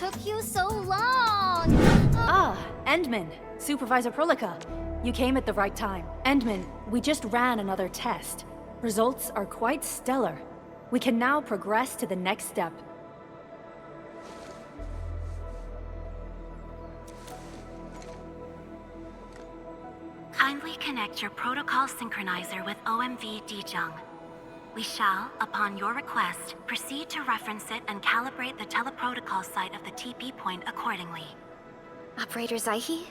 took you so long? Endman, Supervisor Prolica. You came at the right time. Endman, we just ran another test. Results are quite stellar. We can now progress to the next step. Kindly connect your protocol synchronizer with OMV Dijong. We shall, upon your request, proceed to reference it and calibrate the teleprotocol site of the TP point accordingly. Operator Zaihi?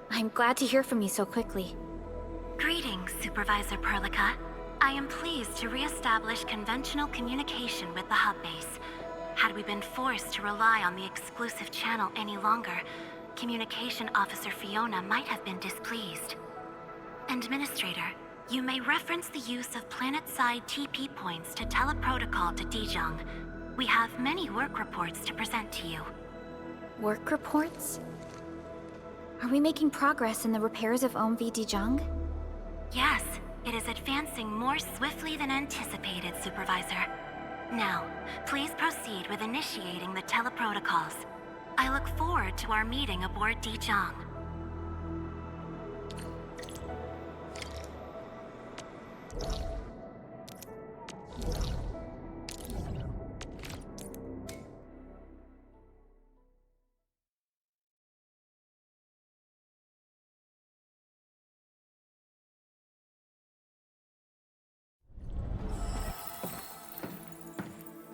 I'm glad to hear from you so quickly. Greetings, Supervisor Perlica. I am pleased to re-establish conventional communication with the hub base. Had we been forced to rely on the exclusive channel any longer, Communication Officer Fiona might have been displeased. Administrator, you may reference the use of planet-side TP points to teleprotocol to Dijong. We have many work reports to present to you. Work reports? Are we making progress in the repairs of OMV Dijong? Yes, it is advancing more swiftly than anticipated, Supervisor. Now, please proceed with initiating the teleprotocols. I look forward to our meeting aboard Dijong.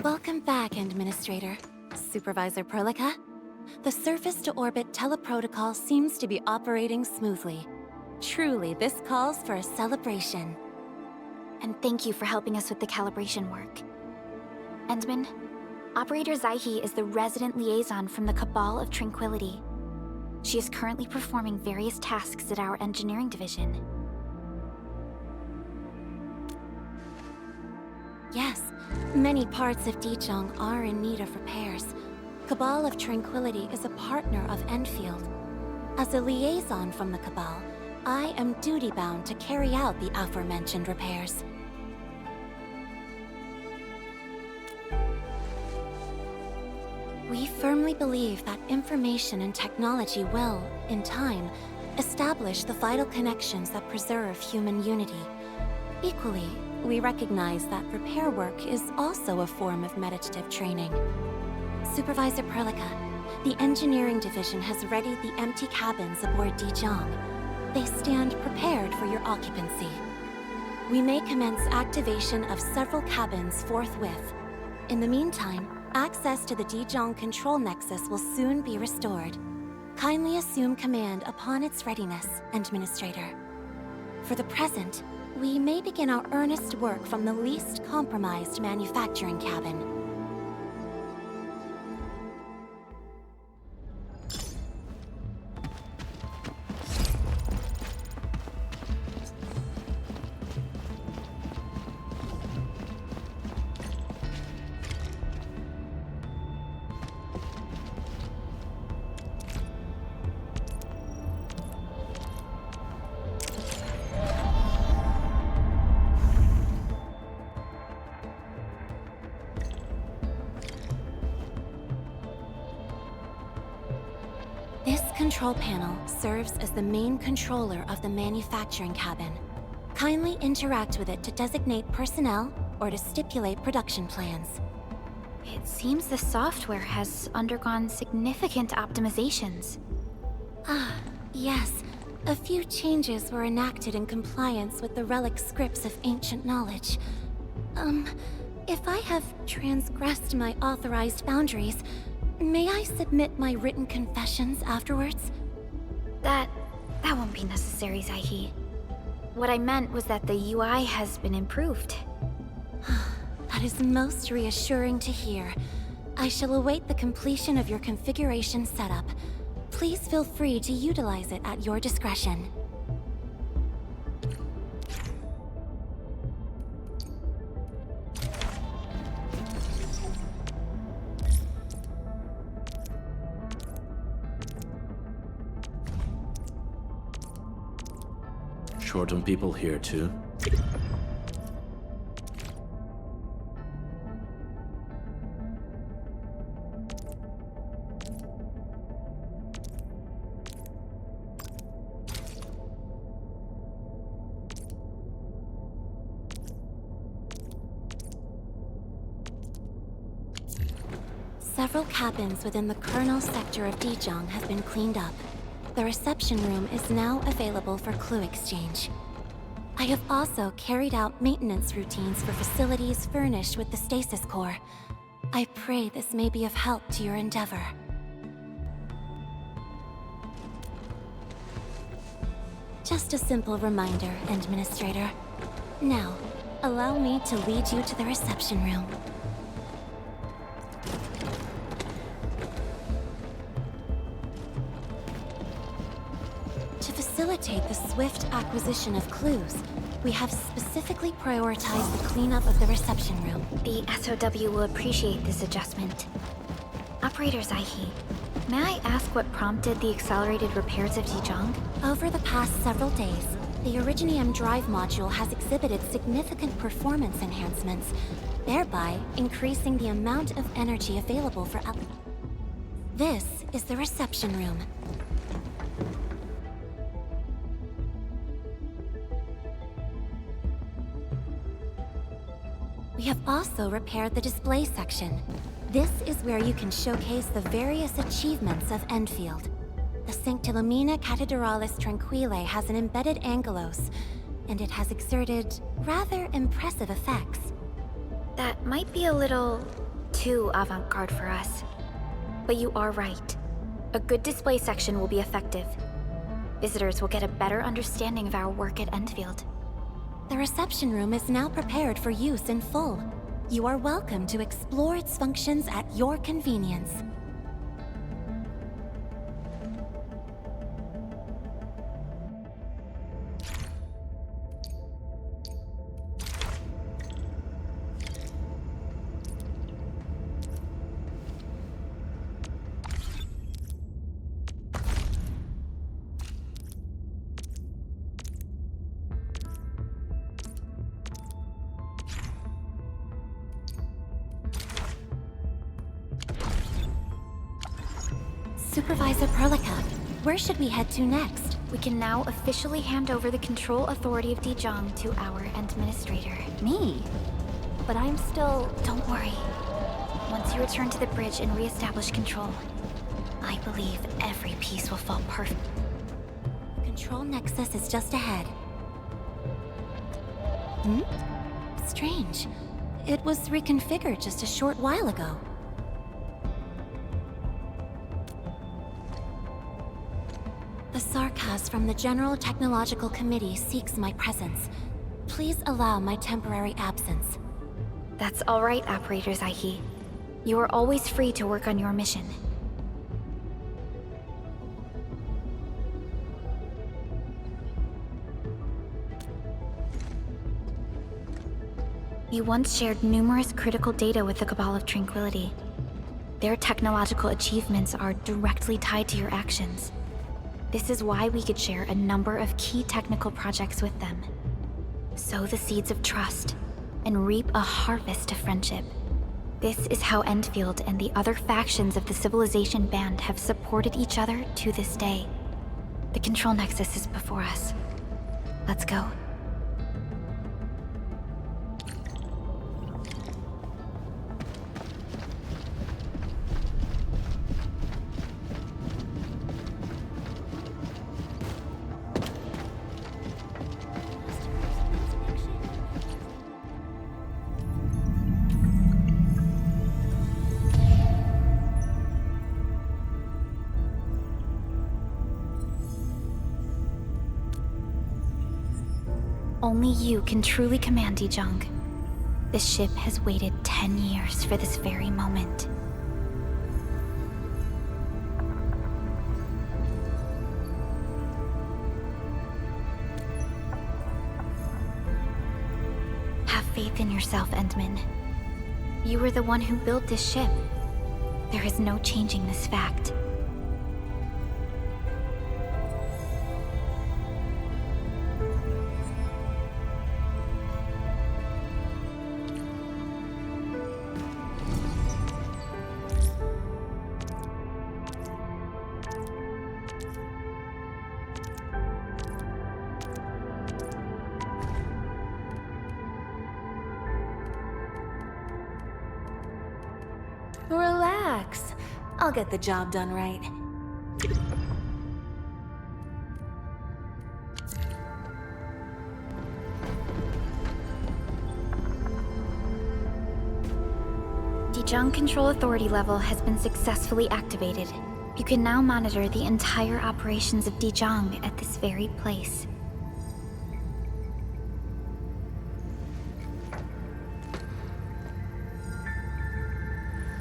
Welcome back, Administrator. Supervisor Perlica. The surface-to-orbit teleprotocol seems to be operating smoothly. Truly, this calls for a celebration. And thank you for helping us with the calibration work. Endman, Operator Zaihi is the resident liaison from the Cabal of Tranquility. She is currently performing various tasks at our engineering division. Yes, many parts of Dijong are in need of repairs. Cabal of Tranquility is a partner of Endfield. As a liaison from the Cabal, I am duty-bound to carry out the aforementioned repairs. We firmly believe that information and technology will, in time, establish the vital connections that preserve human unity. Equally, we recognize that repair work is also a form of meditative training. Supervisor Perlica, the engineering division has readied the empty cabins aboard Dijong. They stand prepared for your occupancy. We may commence activation of several cabins forthwith. In the meantime, access to the Dijong control nexus will soon be restored. Kindly assume command upon its readiness, Administrator. For the present, we may begin our earnest work from the least compromised manufacturing cabin. This control panel serves as the main controller of the manufacturing cabin. Kindly interact with it to designate personnel or to stipulate production plans. It seems the software has undergone significant optimizations. Yes. A few changes were enacted in compliance with the relic scripts of ancient knowledge. If I have transgressed my authorized boundaries, may I submit my written confessions afterwards? That won't be necessary, Zaihi. What I meant was that the UI has been improved. That is most reassuring to hear. I shall await the completion of your configuration setup. Please feel free to utilize it at your discretion. Short on people here too. Several cabins within the kernel sector of Dijiang have been cleaned up. The reception room is now available for clue exchange. I have also carried out maintenance routines for facilities furnished with the stasis core. I pray this may be of help to your endeavor. Just a simple reminder, Administrator. Now, allow me to lead you to the reception room. To facilitate the swift acquisition of clues, we have specifically prioritized the cleanup of the reception room. The SOW will appreciate this adjustment. Operator Zaihi, may I ask what prompted the accelerated repairs of Dijiang? Over the past several days, the Originium drive module has exhibited significant performance enhancements, thereby increasing the amount of energy available for This is the reception room. We have also repaired the display section. This is where you can showcase the various achievements of Endfield. The Sanctilumina Cathedralis Tranquille has an embedded angelos, and it has exerted rather impressive effects. That might be a little too avant-garde for us. But you are right. A good display section will be effective. Visitors will get a better understanding of our work at Endfield. The reception room is now prepared for use in full. You are welcome to explore its functions at your convenience. Supervisor Perlica, where should we head to next? We can now officially hand over the control authority of Dijiang to our administrator. Me? But I'm still... Don't worry. Once you return to the bridge and re-establish control, I believe every piece will fall perfect. The control nexus is just ahead. Strange. It was reconfigured just a short while ago. The Sarkaz from the General Technological Committee seeks my presence. Please allow my temporary absence. That's all right, Operator Zaihi. You are always free to work on your mission. You once shared numerous critical data with the Cabal of Tranquility. Their technological achievements are directly tied to your actions. This is why we could share a number of key technical projects with them. Sow the seeds of trust, and reap a harvest of friendship. This is how Endfield and the other factions of the Civilization Band have supported each other to this day. The Control Nexus is before us. Let's go. Only you can truly command Dijiang. This ship has waited 10 years for this very moment. Have faith in yourself, Endman. You were the one who built this ship. There is no changing this fact. relax. I'll get the job done right. Dejong Control Authority level has been successfully activated. You can now monitor the entire operations of Dejong at this very place.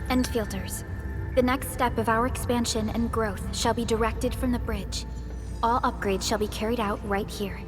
Endfielders. The next step of our expansion and growth shall be directed from the bridge. All upgrades shall be carried out right here.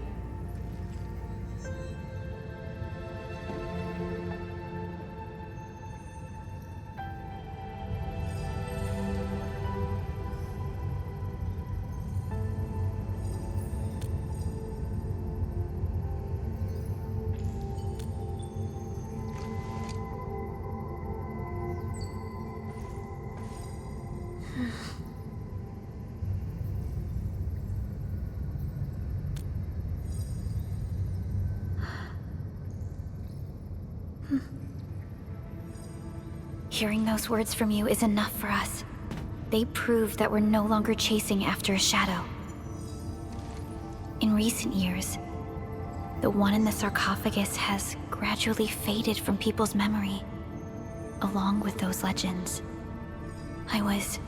Hearing those words from you is enough for us. They prove that we're no longer chasing after a shadow. In recent years, the one in the sarcophagus has gradually faded from people's memory, along with those legends. I was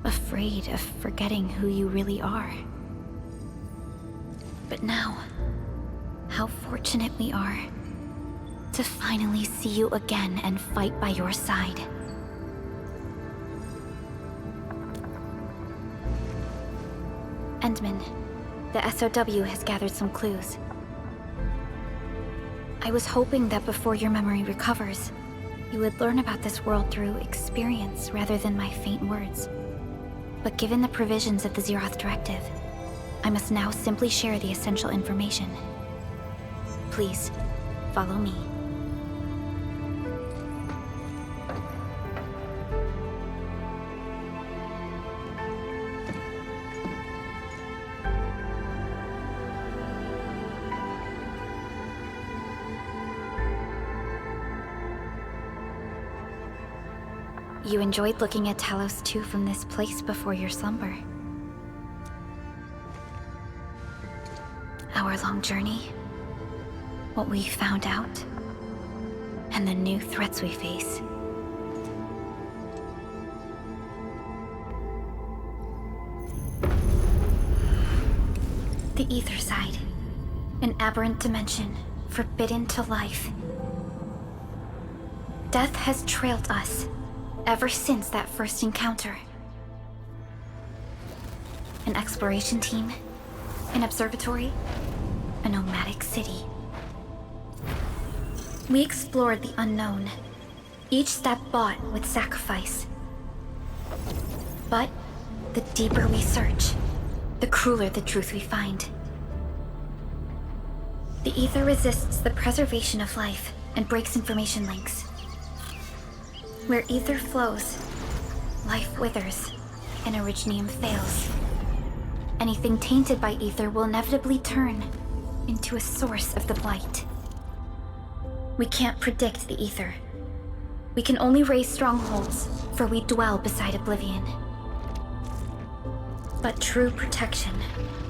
afraid of forgetting who you really are. But now, how fortunate we are to finally see you again and fight by your side. Endman, the SOW has gathered some clues. I was hoping that before your memory recovers, you would learn about this world through experience rather than my faint words. But given the provisions of the Zeroth Directive, I must now simply share the essential information. Please, follow me. You enjoyed looking at Talos 2 from this place before your slumber. Our long journey, what we found out, and the new threats we face. The Ether Side, an aberrant dimension, forbidden to life. Death has trailed us ever since that first encounter. An exploration team, an observatory, a nomadic city. We explored the unknown, each step bought with sacrifice. But the deeper we search, the crueler the truth we find. The Ether resists the preservation of life and breaks information links. Where Ether flows, life withers, and Originium fails. Anything tainted by Ether will inevitably turn into a source of the Blight. We can't predict the Ether. We can only raise strongholds, for we dwell beside Oblivion. But true protection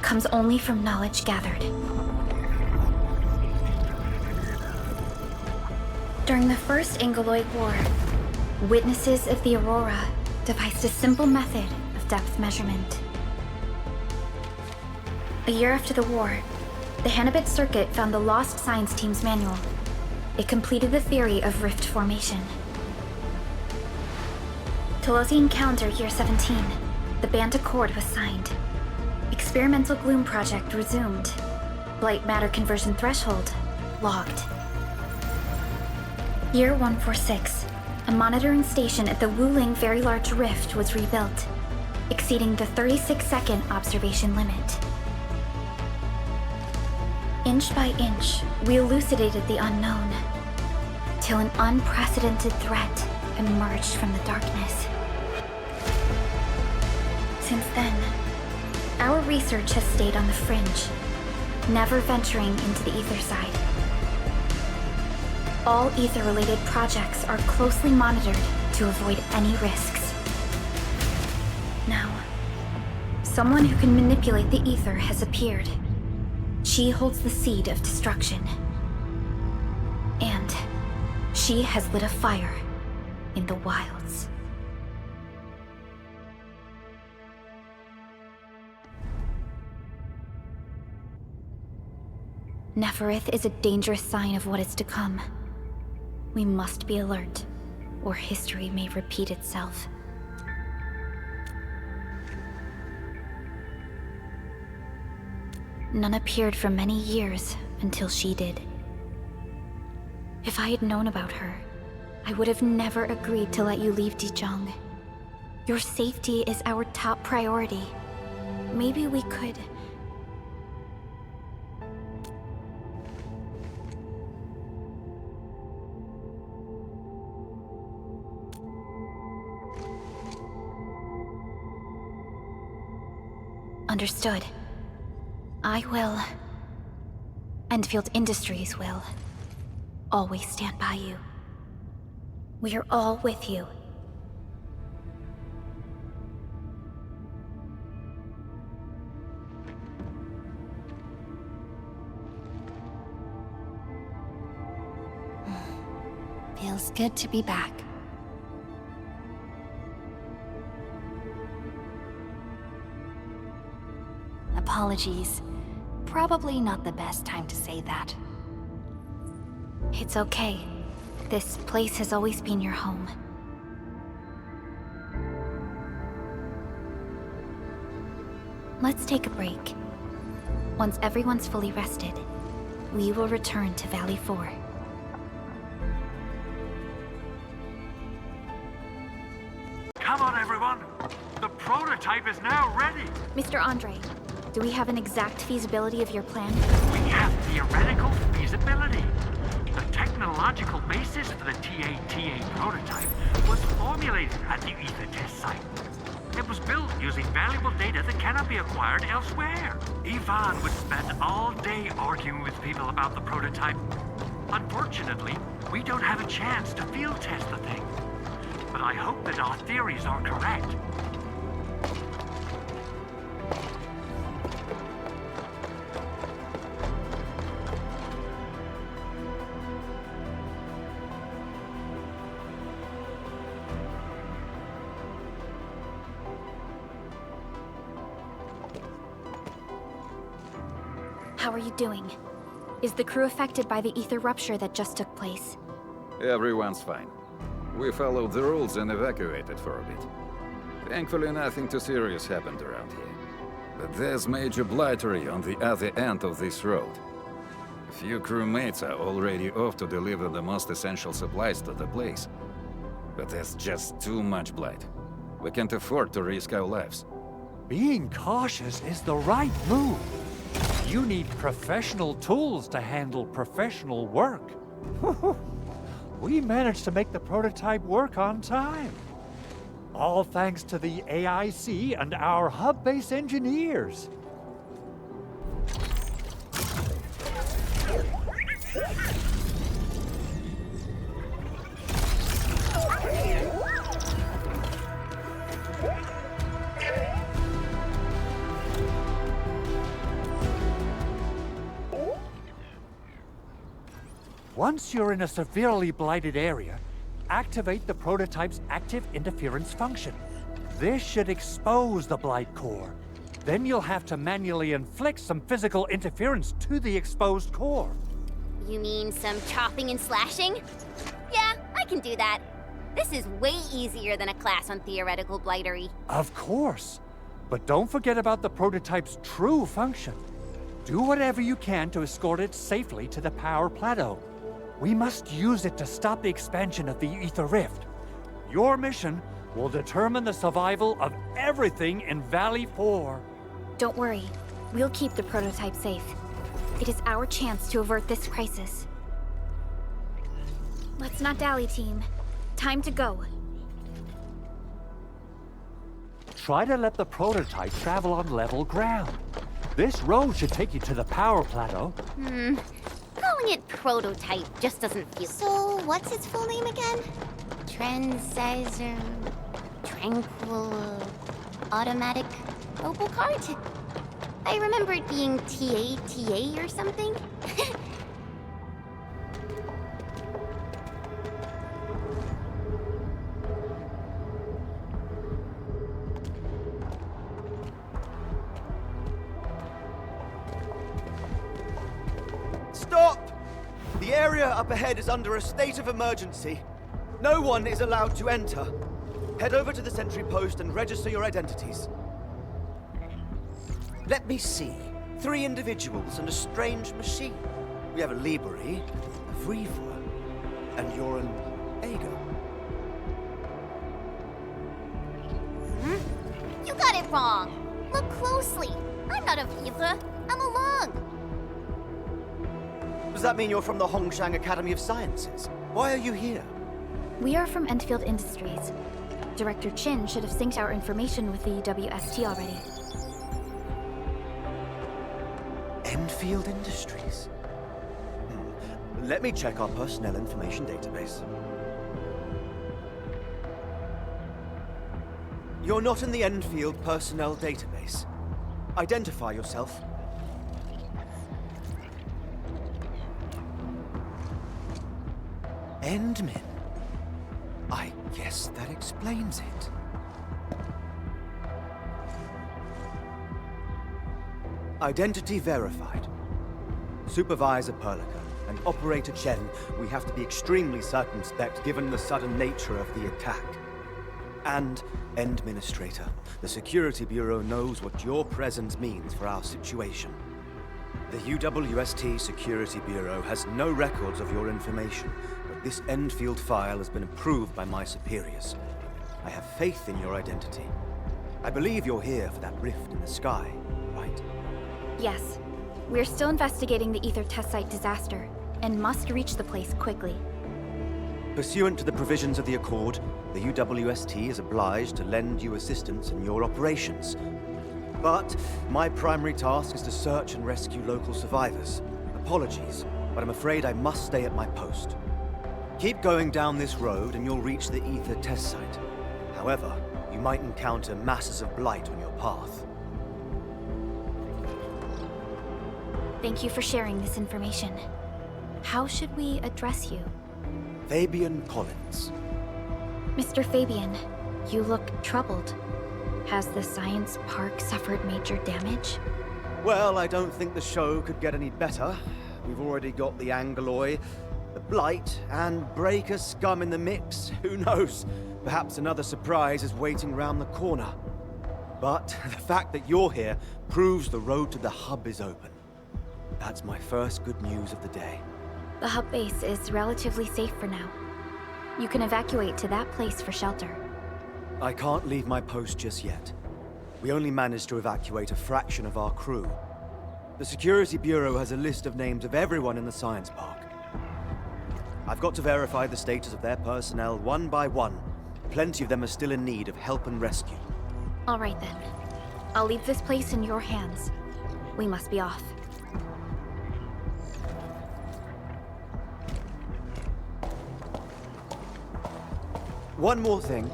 comes only from knowledge gathered. During the First Angoloid War, witnesses of the Aurora devised a simple method of depth measurement. A year after the war, the Hannibit Circuit found the lost science team's manual. It completed the theory of rift formation. Telosian calendar year 17, the Band Accord was signed. Experimental Gloom project resumed. Blight matter conversion threshold logged. Year 146, a monitoring station at the Wuling Very Large Rift was rebuilt, exceeding the 36-second observation limit. Inch by inch, we elucidated the unknown, till an unprecedented threat emerged from the darkness. Since then, our research has stayed on the fringe, never venturing into the Ether Side. All Ether-related projects are closely monitored to avoid any risks. Someone who can manipulate the ether has appeared. She holds the seed of destruction. And she has lit a fire in the wilds. Neferith is a dangerous sign of what is to come. We must be alert, or history may repeat itself. None appeared for many years until she did. If I had known about her, I would have never agreed to let you leave Dijon. Your safety is our top priority. Maybe we could... Understood. I will. Endfield Industries will. Always stand by you. We are all with you. Feels good to be back. Apologies. Probably not the best time to say that. It's okay. This place has always been your home. Let's take a break. Once everyone's fully rested, we will return to Valley 4. Come on, everyone! The prototype is now ready! Mr. Andre, do we have an exact feasibility of your plan? We have theoretical feasibility. The technological basis for the TA prototype was formulated at the Ether test site. It was built using valuable data that cannot be acquired elsewhere. Ivan would spend all day arguing with people about the prototype. Unfortunately, we don't have a chance to field test the thing. But I hope that our theories are correct. How are you doing? Is the crew affected by the ether rupture that just took place? Everyone's fine. We followed the rules and evacuated for a bit. Thankfully, nothing too serious happened around here. But there's major blightery on the other end of this road. A few crewmates are already off to deliver the most essential supplies to the place. But there's just too much blight. We can't afford to risk our lives. Being cautious is the right move. You need professional tools to handle professional work. We managed to make the prototype work on time. All thanks to the AIC and our hub-base engineers. Once you're in a severely blighted area, activate the prototype's active interference function. This should expose the blight core. Then you'll have to manually inflict some physical interference to the exposed core. You mean some chopping and slashing? Yeah, I can do that. This is way easier than a class on theoretical blightery. Of course. But don't forget about the prototype's true function. Do whatever you can to escort it safely to the power plateau. We must use it to stop the expansion of the Ether Rift. Your mission will determine the survival of everything in Valley 4. Don't worry. We'll keep the prototype safe. It is our chance to avert this crisis. Let's not dally, team. Time to go. Try to let the prototype travel on level ground. This road should take you to the power plateau. Calling it prototype just doesn't feel... So, what's its full name again? Transizer... Tranquil... Automatic... Opal cart? I remember it being TA or something. Stop! The area up ahead is under a state of emergency. No one is allowed to enter. Head over to the sentry post and register your identities. Let me see. 3 individuals and a strange machine. We have a Liberi, a Vrivra, and you're an Ago. You got it wrong. Look closely. I'm not a Vrivra. I'm a Lung. Does that mean you're from the Hongshang Academy of Sciences? Why are you here? We are from Endfield Industries. Director Chin should have synced our information with the UWST already. Endfield Industries? Let me check our personnel information database. You're not in the Endfield personnel database. Identify yourself. Endmin. I guess that explains it. Identity verified. Supervisor Perlica and Operator Chen, we have to be extremely circumspect given the sudden nature of the attack. And Administrator, the Security Bureau knows what your presence means for our situation. The UWST Security Bureau has no records of your information, but this Endfield file has been approved by my superiors. I have faith in your identity. I believe you're here for that rift in the sky, right? Yes. We're still investigating the Ether test site disaster, and must reach the place quickly. Pursuant to the provisions of the Accord, the UWST is obliged to lend you assistance in your operations. But my primary task is to search and rescue local survivors. Apologies, but I'm afraid I must stay at my post. Keep going down this road and you'll reach the Ether test site. However, you might encounter masses of blight on your path. Thank you for sharing this information. How should we address you? Fabian Collins. Mr. Fabian, you look troubled. Has the science park suffered major damage? Well, I don't think the show could get any better. We've already got the Angeloy, the Blight, and Breaker scum in the mix. Who knows? Perhaps another surprise is waiting round the corner. But the fact that you're here proves the road to the hub is open. That's my first good news of the day. The hub base is relatively safe for now. You can evacuate to that place for shelter. I can't leave my post just yet. We only managed to evacuate a fraction of our crew. The Security Bureau has a list of names of everyone in the science park. I've got to verify the status of their personnel one by one. Plenty of them are still in need of help and rescue. All right then. I'll leave this place in your hands. We must be off. One more thing.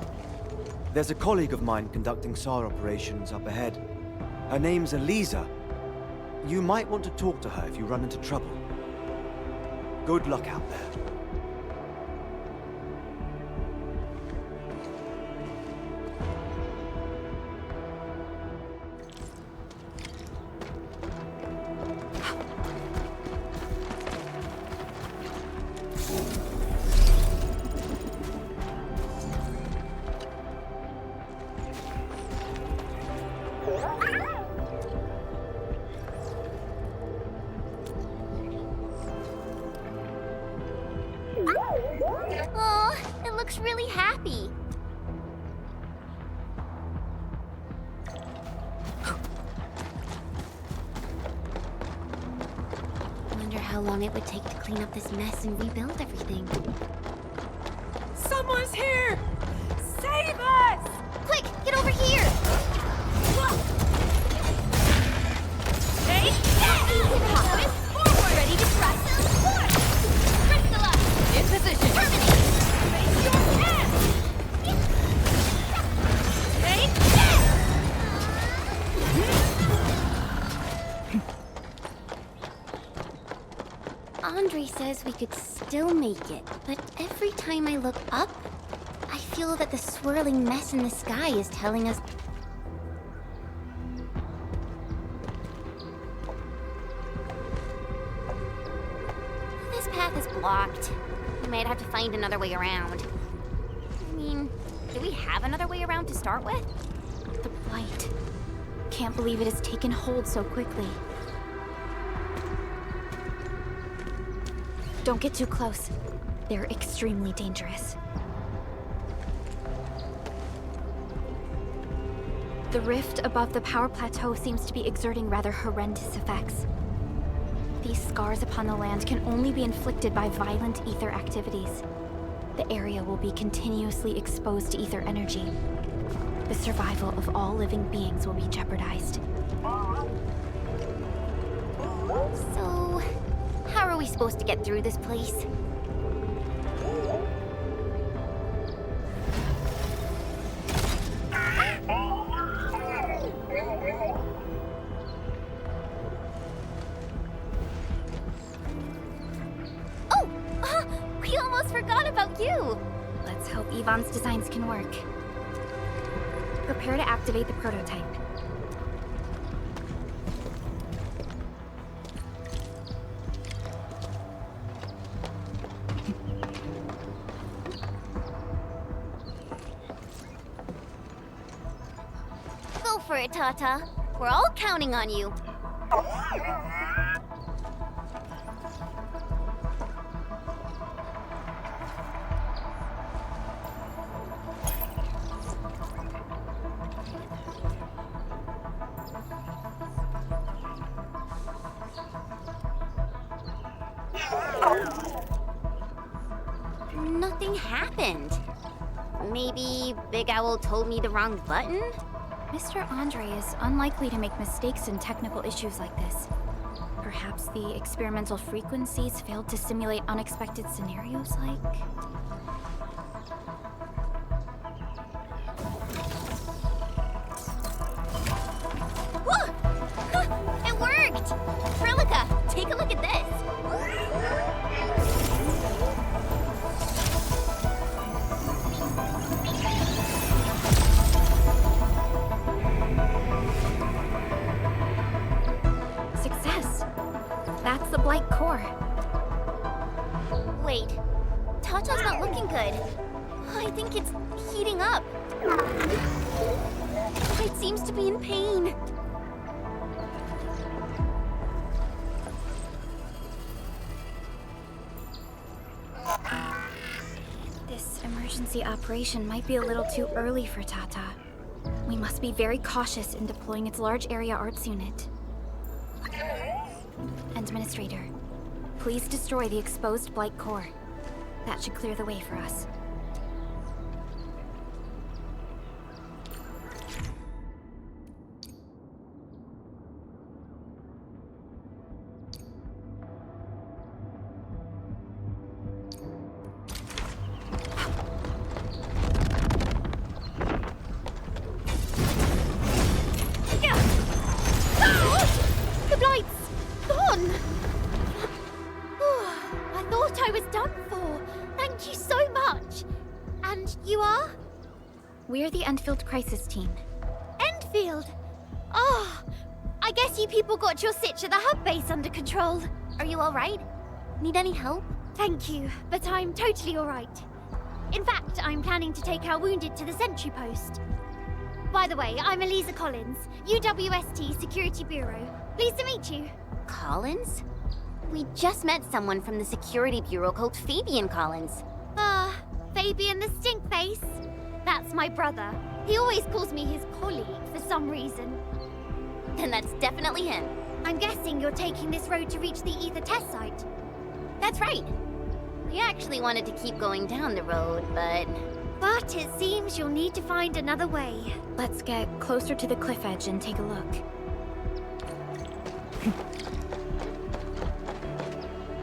There's a colleague of mine conducting SAR operations up ahead. Her name's Eliza. You might want to talk to her if you run into trouble. Good luck out there. Oh, it looks really happy. Wonder how long it would take to clean up this mess and rebuild everything. Someone's here! Save us! Quick, get over here! Hey! Hoppin', forward! Ready to press! Crystalla! In position! Terminate! Raise your hand! Hey! Andre says we could still make it, but every time I look up, I feel that the swirling mess in the sky is telling us... This path is blocked. We might have to find another way around. I mean, do we have another way around to start with? The blight. Can't believe it has taken hold so quickly. Don't get too close. They're extremely dangerous. The rift above the power plateau seems to be exerting rather horrendous effects. These scars upon the land can only be inflicted by violent ether activities. The area will be continuously exposed to ether energy. The survival of all living beings will be jeopardized. So, how are we supposed to get through this place? Oh! We almost forgot about you! Let's hope Yvonne's designs can work. Prepare to activate the prototype. Go for it, Tata. We're all counting on you. Nothing happened. Maybe Big Owl told me the wrong button? Mr. Andre is unlikely to make mistakes in technical issues like this. Perhaps the experimental frequencies failed to simulate unexpected scenarios like... Whoa! Huh, it worked! Frelica, take a look at this! Success! That's the Blight core. Wait, Tata's not looking good. I think it's heating up. It seems to be in pain. This emergency operation might be a little too early for Tata. We must be very cautious in deploying its large area arts unit. Administrator, please destroy the exposed Blight core. That should clear the way for us. The Blight's gone! I thought I was done for. Thank you so much. And you are? We're the Endfield crisis team. Endfield! Oh, I guess you people got your sitch at the hub base under control. Are you alright? Need any help? Thank you, but I'm totally alright. In fact, I'm planning to take our wounded to the sentry post. By the way, I'm Eliza Collins, UWST Security Bureau. Pleased to meet you. Collins? We just met someone from the Security Bureau called Fabian Collins. Fabian the Stinkface? That's my brother. He always calls me his colleague for some reason. Then that's definitely him. I'm guessing you're taking this road to reach the Ether test site. That's right. We actually wanted to keep going down the road, but it seems you'll need to find another way. Let's get closer to the cliff edge and take a look.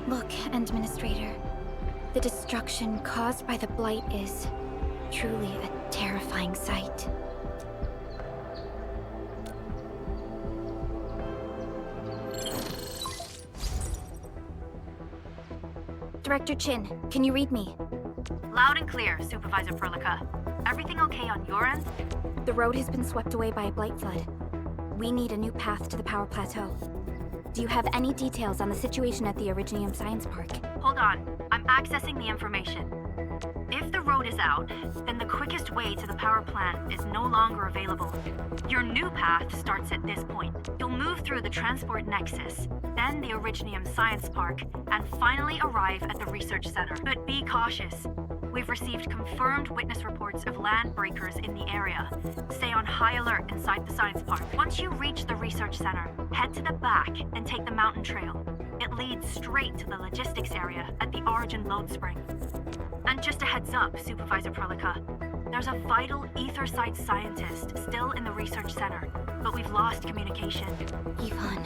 Look, Administrator. The destruction caused by the Blight is truly a terrifying sight. Director Chin, can you read me? Loud and clear, Supervisor Perlica. Everything okay on your end? The road has been swept away by a blight flood. We need a new path to the power plateau. Do you have any details on the situation at the Originium Science Park? Hold on. I'm accessing the information. If the road is out, then the quickest way to the power plant is no longer available. Your new path starts at this point. You'll move through the transport nexus, then the Originium Science Park, and finally arrive at the research center. But be cautious. We've received confirmed witness reports of land breakers in the area. Stay on high alert inside the science park. Once you reach the research center, head to the back and take the mountain trail. It leads straight to the logistics area at the Origin load spring. And just a heads up, Supervisor Perlica, there's a vital ether-side scientist still in the research center, but we've lost communication. Yvonne,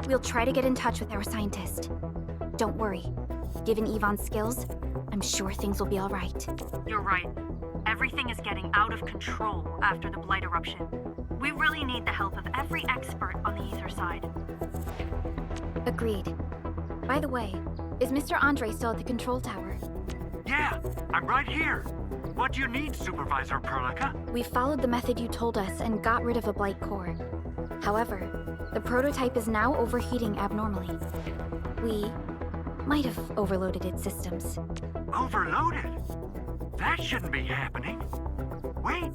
we'll try to get in touch with our scientist. Don't worry. Given Yvonne's skills, I'm sure things will be all right. You're right. Everything is getting out of control after the Blight eruption. We really need the help of every expert on the ether side. Agreed. By the way, is Mr. Andre still at the control tower? Yeah, I'm right here. What do you need, Supervisor Perlica? We followed the method you told us and got rid of a blight core. However, the prototype is now overheating abnormally. We might have overloaded its systems. Overloaded? That shouldn't be happening. Wait,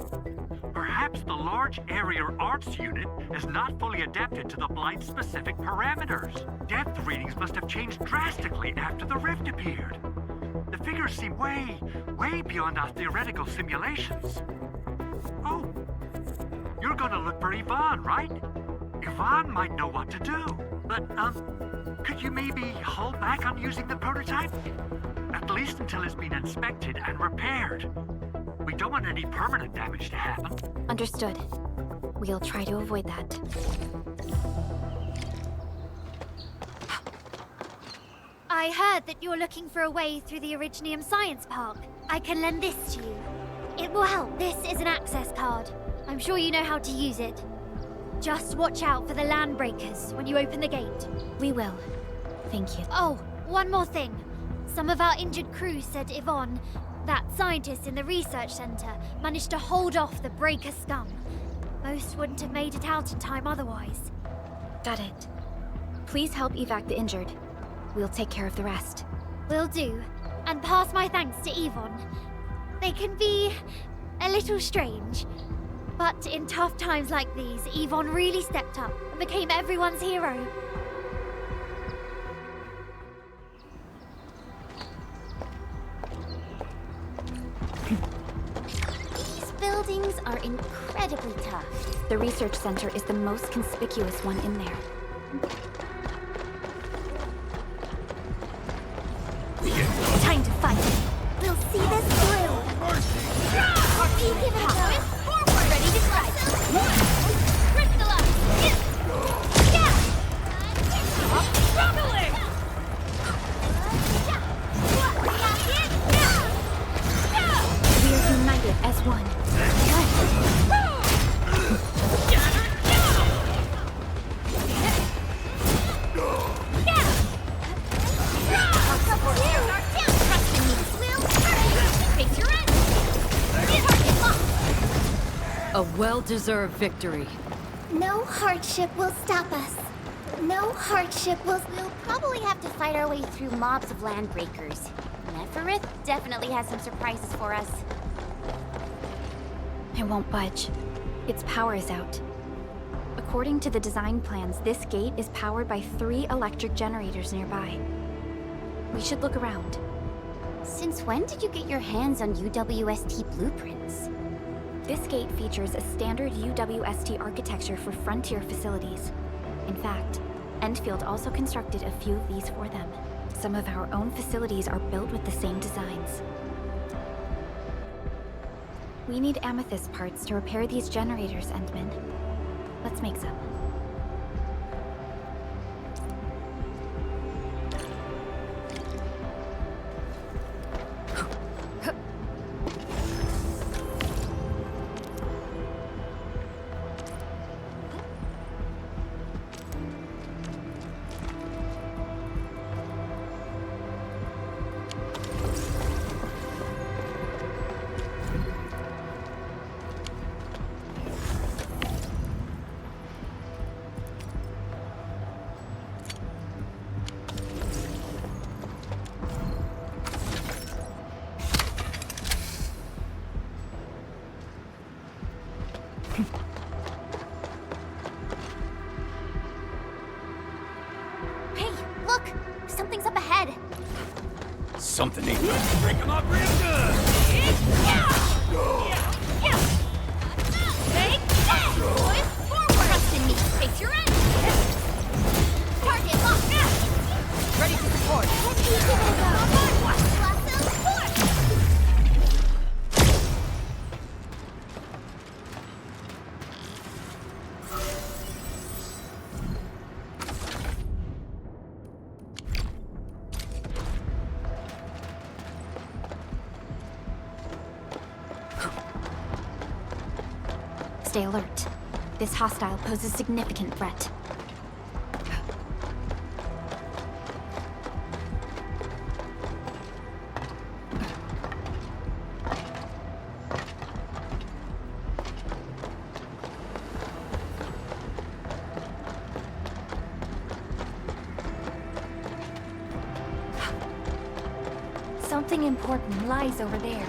perhaps the large area arts unit is not fully adapted to the blight-specific parameters. Depth readings must have changed drastically after the rift appeared. The figures seem way beyond our theoretical simulations. Oh, you're gonna look for Yvonne, right? Yvonne might know what to do. But, could you maybe hold back on using the prototype? At least until it's been inspected and repaired. We don't want any permanent damage to happen. Understood. We'll try to avoid that. I heard that you're looking for a way through the Originium Science Park. I can lend this to you. It will help. This is an access card. I'm sure you know how to use it. Just watch out for the land breakers when you open the gate. We will. Thank you. Oh, one more thing. Some of our injured crew said Yvonne, that scientist in the research center, managed to hold off the breaker scum. Most wouldn't have made it out in time otherwise. Got it. Please help evac the injured. We'll take care of the rest. Will do. And pass my thanks to Yvonne. They can be a little strange. But in tough times like these, Yvonne really stepped up and became everyone's hero. These buildings are incredibly tough. The research center is the most conspicuous one in there. Time to fight. We'll see this through. You give it a go. Forward. Ready to strike. Crystallize! Yeah! Struggling! We are united as one. A well-deserved victory. No hardship will stop us. No hardship will... We'll probably have to fight our way through mobs of land breakers. Neferith definitely has some surprises for us. It won't budge. Its power is out. According to the design plans, this gate is powered by 3 electric generators nearby. We should look around. Since when did you get your hands on UWST blueprints? This gate features a standard UWST architecture for frontier facilities. In fact, Endfield also constructed a few of these for them. Some of our own facilities are built with the same designs. We need amethyst parts to repair these generators, Endman. Let's make some. something's up ahead. Something ain't gonna break him up real good! Take that! Boys, forward! Trust in me. Face your end. Target locked. Ready to support. Lasso forth! Stay alert. This hostile poses significant threat. Something important lies over there.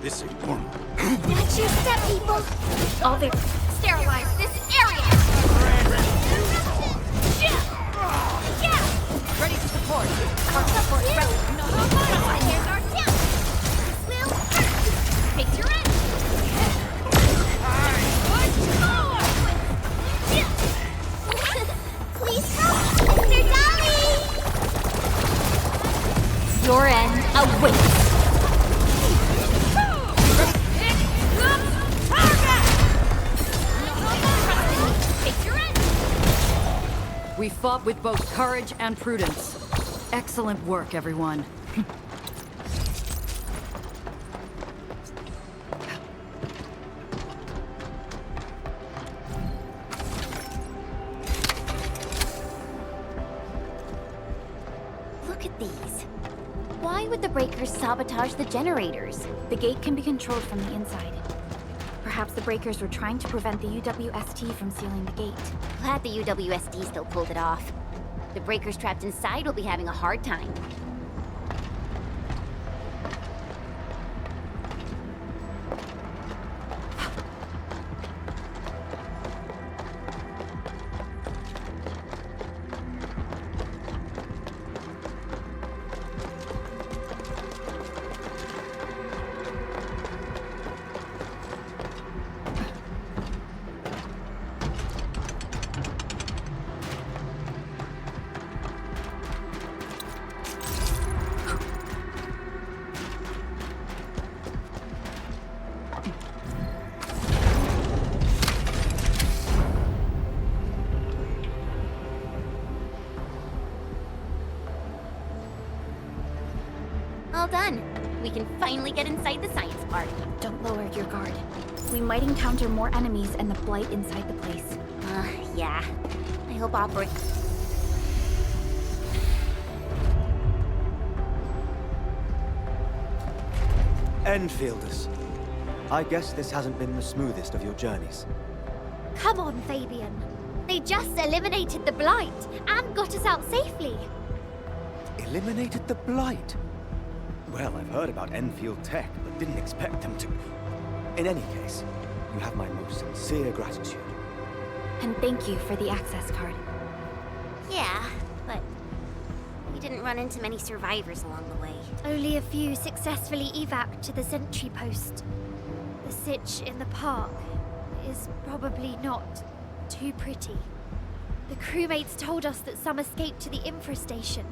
This ain't normal. Watch your step, people! All there. Sterilize this area! Ready to support. Our support ready. Here's our down. Will hurt. Face your end. Please help, Mr. Dolly! Your end awaits. We fought with both courage and prudence. Excellent work, everyone. Look at these. Why would the breakers sabotage the generators? The gate can be controlled from the inside. Perhaps the breakers were trying to prevent the UWST from sealing the gate. Glad the UWSD still pulled it off. The breakers trapped inside will be having a hard time. All done. We can finally get inside the science park. Don't lower your guard. We might encounter more enemies and the blight inside the place. Yeah. I hope operate. Endfielders. I guess this hasn't been the smoothest of your journeys. Come on, Fabian. They just eliminated the blight and got us out safely. Eliminated the Blight? Well, I've heard about Enfield tech, but didn't expect them to... In any case, you have my most sincere gratitude. And thank you for the access card. Yeah, but we didn't run into many survivors along the way. Only a few successfully evac to the sentry post. The sitch in the park is probably not too pretty. The crewmates told us that some escaped to the infrastation,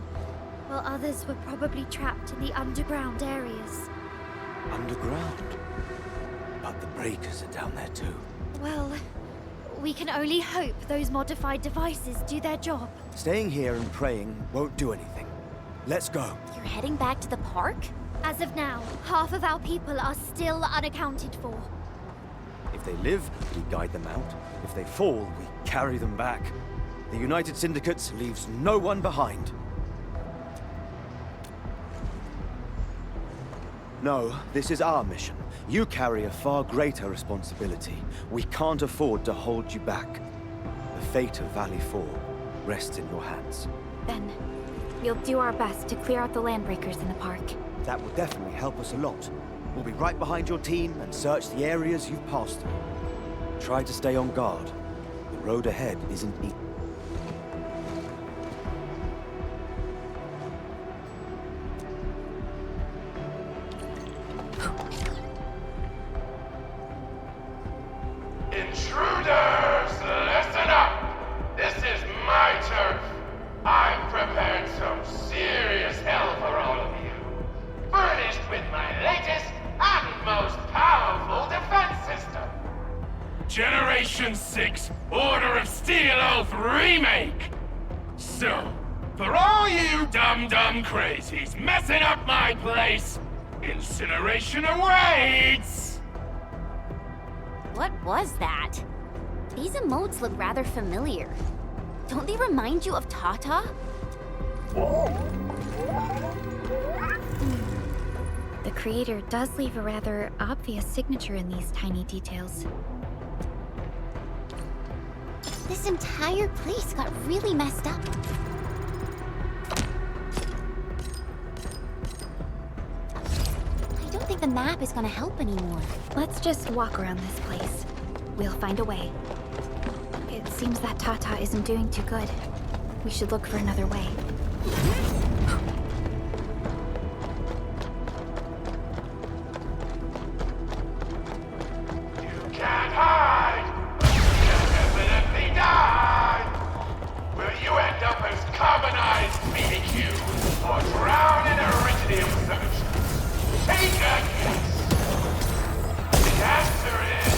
while others were probably trapped in the underground areas. Underground? But the breakers are down there too. Well, we can only hope those modified devices do their job. Staying here and praying won't do anything. Let's go. You're heading back to the park? As of now, half of our people are still unaccounted for. If they live, we guide them out. If they fall, we carry them back. The United Syndicate leaves no one behind. No, this is our mission. You carry a far greater responsibility. We can't afford to hold you back. The fate of Valley 4 rests in your hands. Then, we'll do our best to clear out the landbreakers in the park. That will definitely help us a lot. We'll be right behind your team and search the areas you've passed through. Try to stay on guard. The road ahead isn't easy. Intruders, listen up! This is my turf. I've prepared some serious hell for all of you. Furnished with my latest and most powerful defense system. Generation 6 Order of Steel Oath Remake! So, for all you dumb crazies messing up my place, incineration awaits! What was that? These emotes look rather familiar. Don't they remind you of Tata? The creator does leave a rather obvious signature in these tiny details. This entire place got really messed up. I don't think the map is gonna help anymore. Let's just walk around this place. We'll find a way. It seems that Tata isn't doing too good. We should look for another way. You can't hide! You'll definitely die! Will you end up as carbonized BBQ or drown in iridium solution? Take a guess! The answer is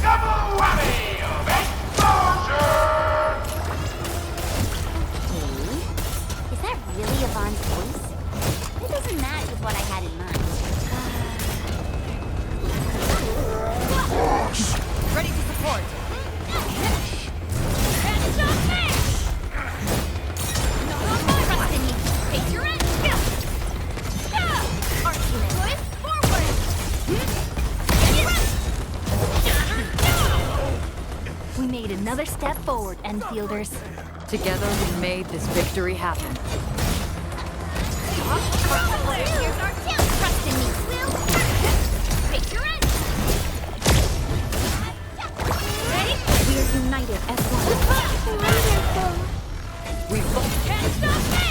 double whammy of exposure! Hey, is that really Yvonne's voice? It doesn't match with what I had in mind. Ready to support. Trust in me. Face your end. We made another step forward, Endfielders. Together we made this victory happen. Here's our chance. Trust in me. Face your end. Ready? We are united as one. We both Can't stop me!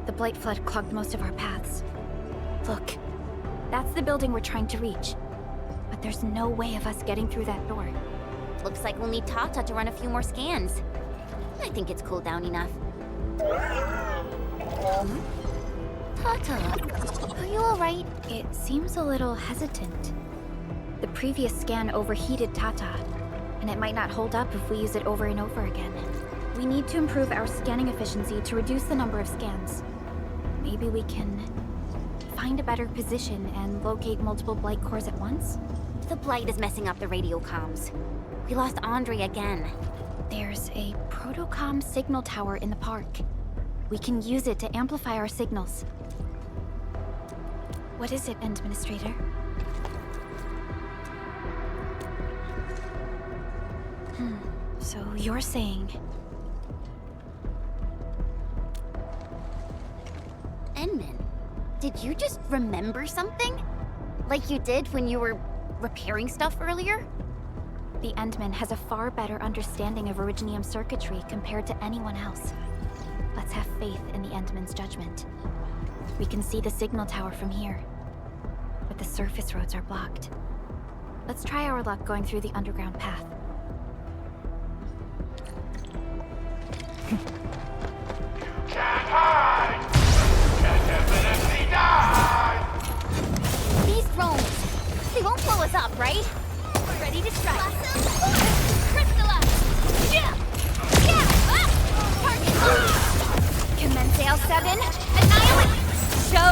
The Blight Flood clogged most of our paths. Look, that's the building we're trying to reach. But there's no way of us getting through that door. Looks like we'll need Tata to run a few more scans. I think it's cooled down enough. Tata, are you alright? It seems a little hesitant. The previous scan overheated Tata, and it might not hold up if we use it over and over again. We need to improve our scanning efficiency to reduce the number of scans. Maybe we can find a better position and locate multiple Blight cores at once? The Blight is messing up the radio comms. We lost Andre again. There's a protocom signal tower in the park. We can use it to amplify our signals. What is it, Administrator? So you're saying... Enman, did you just remember something? Like you did when you were repairing stuff earlier? The Endman has a far better understanding of Originium circuitry compared to anyone else. Let's have faith in the Endman's judgment. We can see the signal tower from here, but the surface roads are blocked. Let's try our luck going through the underground path. Can't hide! Can definitely die! These drones, they won't blow us up, right? We're ready to strike. Crystalla! Yeah! Yeah! Target locked! Commence L7. Annihilate! Show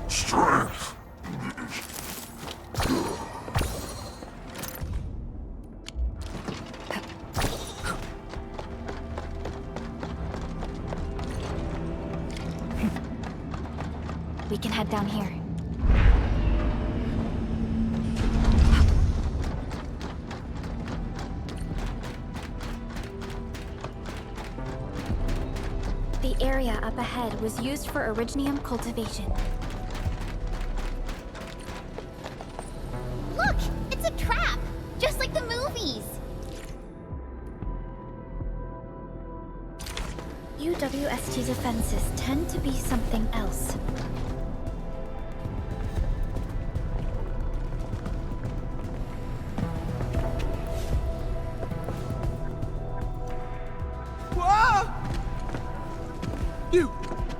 Strength! We can head down here. The area up ahead was used for originium cultivation. Look! It's a trap! Just like the movies! UWST's offenses tend to be something else.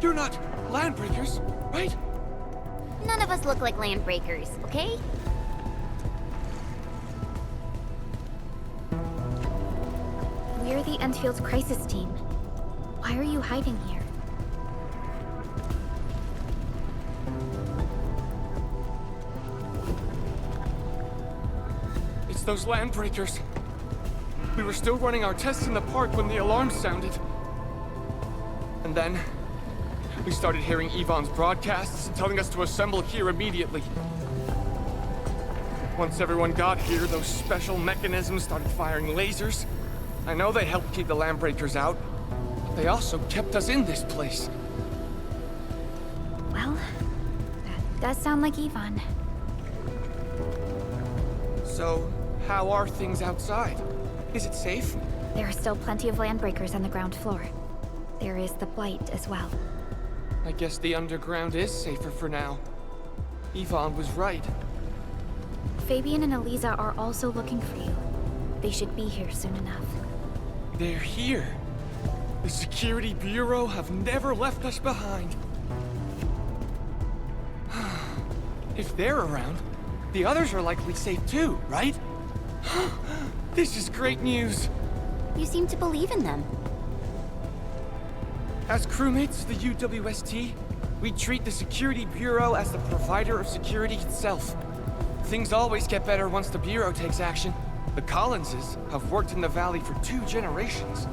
You're not landbreakers, right? None of us look like landbreakers, okay? We're the Endfield's crisis team. Why are you hiding here? It's those landbreakers. We were still running our tests in the park when the alarm sounded. And then, we started hearing Yvonne's broadcasts telling us to assemble here immediately. Once everyone got here, those special mechanisms started firing lasers. I know they helped keep the landbreakers out, but they also kept us in this place. Well, that does sound like Yvonne. So, how are things outside? Is it safe? There are still plenty of landbreakers on the ground floor. There is the Blight as well. I guess the underground is safer for now. Yvonne was right. Fabian and Eliza are also looking for you. They should be here soon enough. They're here. The Security Bureau have never left us behind. If they're around, the others are likely safe too, right? This is great news. You seem to believe in them. As crewmates of the UWST, we treat the Security Bureau as the provider of security itself. Things always get better once the Bureau takes action. The Collinses have worked in the Valley for 2 generations.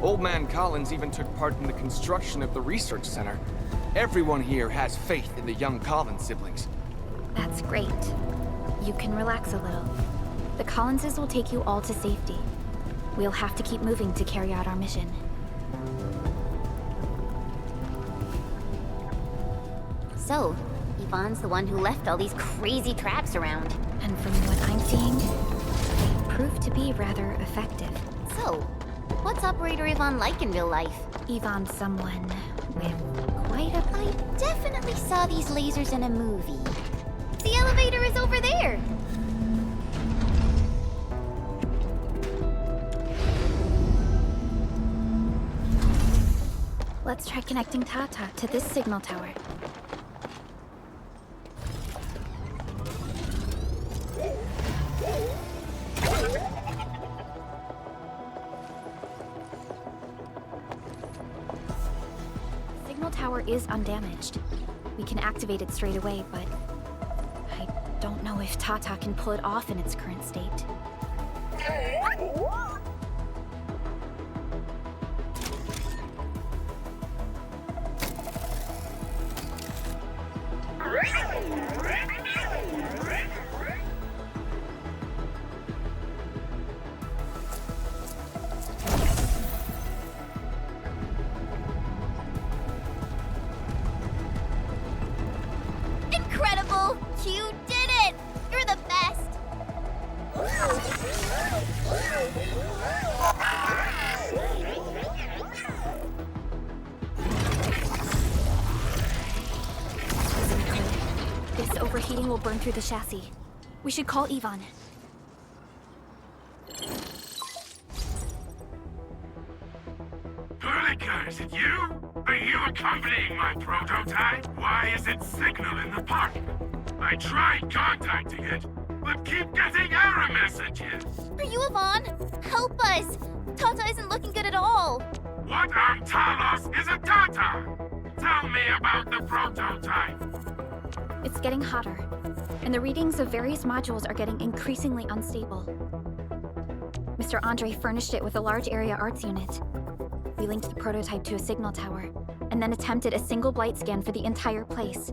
Old Man Collins even took part in the construction of the research center. Everyone here has faith in the young Collins siblings. That's great. You can relax a little. The Collinses will take you all to safety. We'll have to keep moving to carry out our mission. So, Yvonne's the one who left all these crazy traps around. And from what I'm seeing, they prove to be rather effective. So, what's Operator Yvonne like in real life? Yvonne's someone with quite a... I definitely saw these lasers in a movie. The elevator is over there! Let's try connecting Tata to this signal tower. Signal tower is undamaged. We can activate it straight away, but I don't know if Tata can pull it off in its current state. Incredible! You did it! You're the best! This overheating will burn through the chassis. We should call Yvonne. Perlica, is it you? Are you accompanying my prototype? Why is it signal in the park? I tried contacting it, but keep getting error messages. Are you Yvonne? Help us! Tata isn't looking good at all. What on Talos is a Tata? Tell me about the prototype. It's getting hotter, and the readings of various modules are getting increasingly unstable. Mr. Andre furnished it with a large area arts unit. We linked the prototype to a signal tower, and then attempted a single blight scan for the entire place.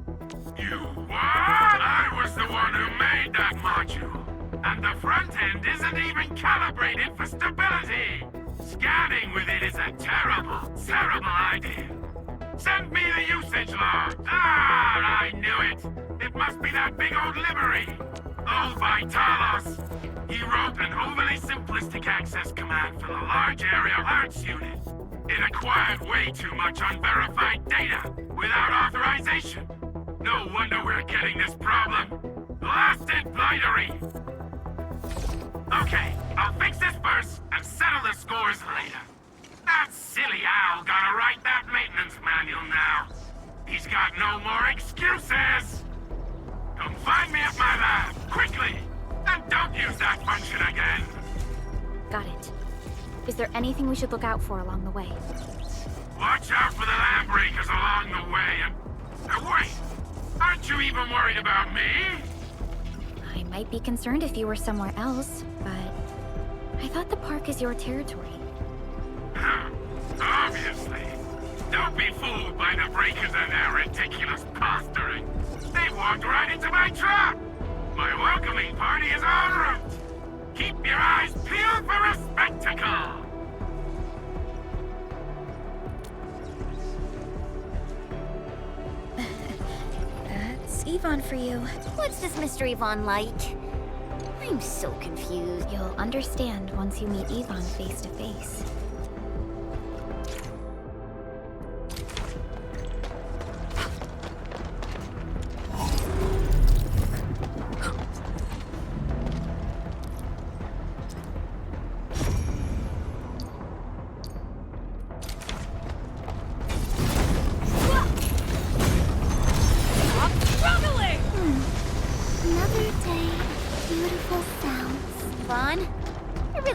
You what? I was the one who made that module. And the front end isn't even calibrated for stability. Scanning with it is a terrible, terrible idea. Send me the usage log. Ah, I knew it. It must be that big old livery. Old Vitalos. He wrote an overly simplistic access command for the large area alerts unit. It acquired way too much unverified data without authorization. No wonder we're getting this problem. Blasted blightery! Okay, I'll fix this first and settle the scores later. That silly owl gotta write that maintenance manual now. He's got no more excuses! Come find me at my lab, quickly! And don't use that function again! Got it. Is there anything we should look out for along the way? Watch out for the land breakers along the way and... wait! Aren't you even worried about me? I might be concerned if you were somewhere else, but I thought the park is your territory. Obviously. Don't be fooled by the breakers and their ridiculous posturing. They walked right into my trap! My welcoming party is en route! Keep your eyes peeled for a spectacle! That's Yvonne for you. What's this Mr. Yvonne like? I'm so confused. You'll understand once you meet Yvonne face to face.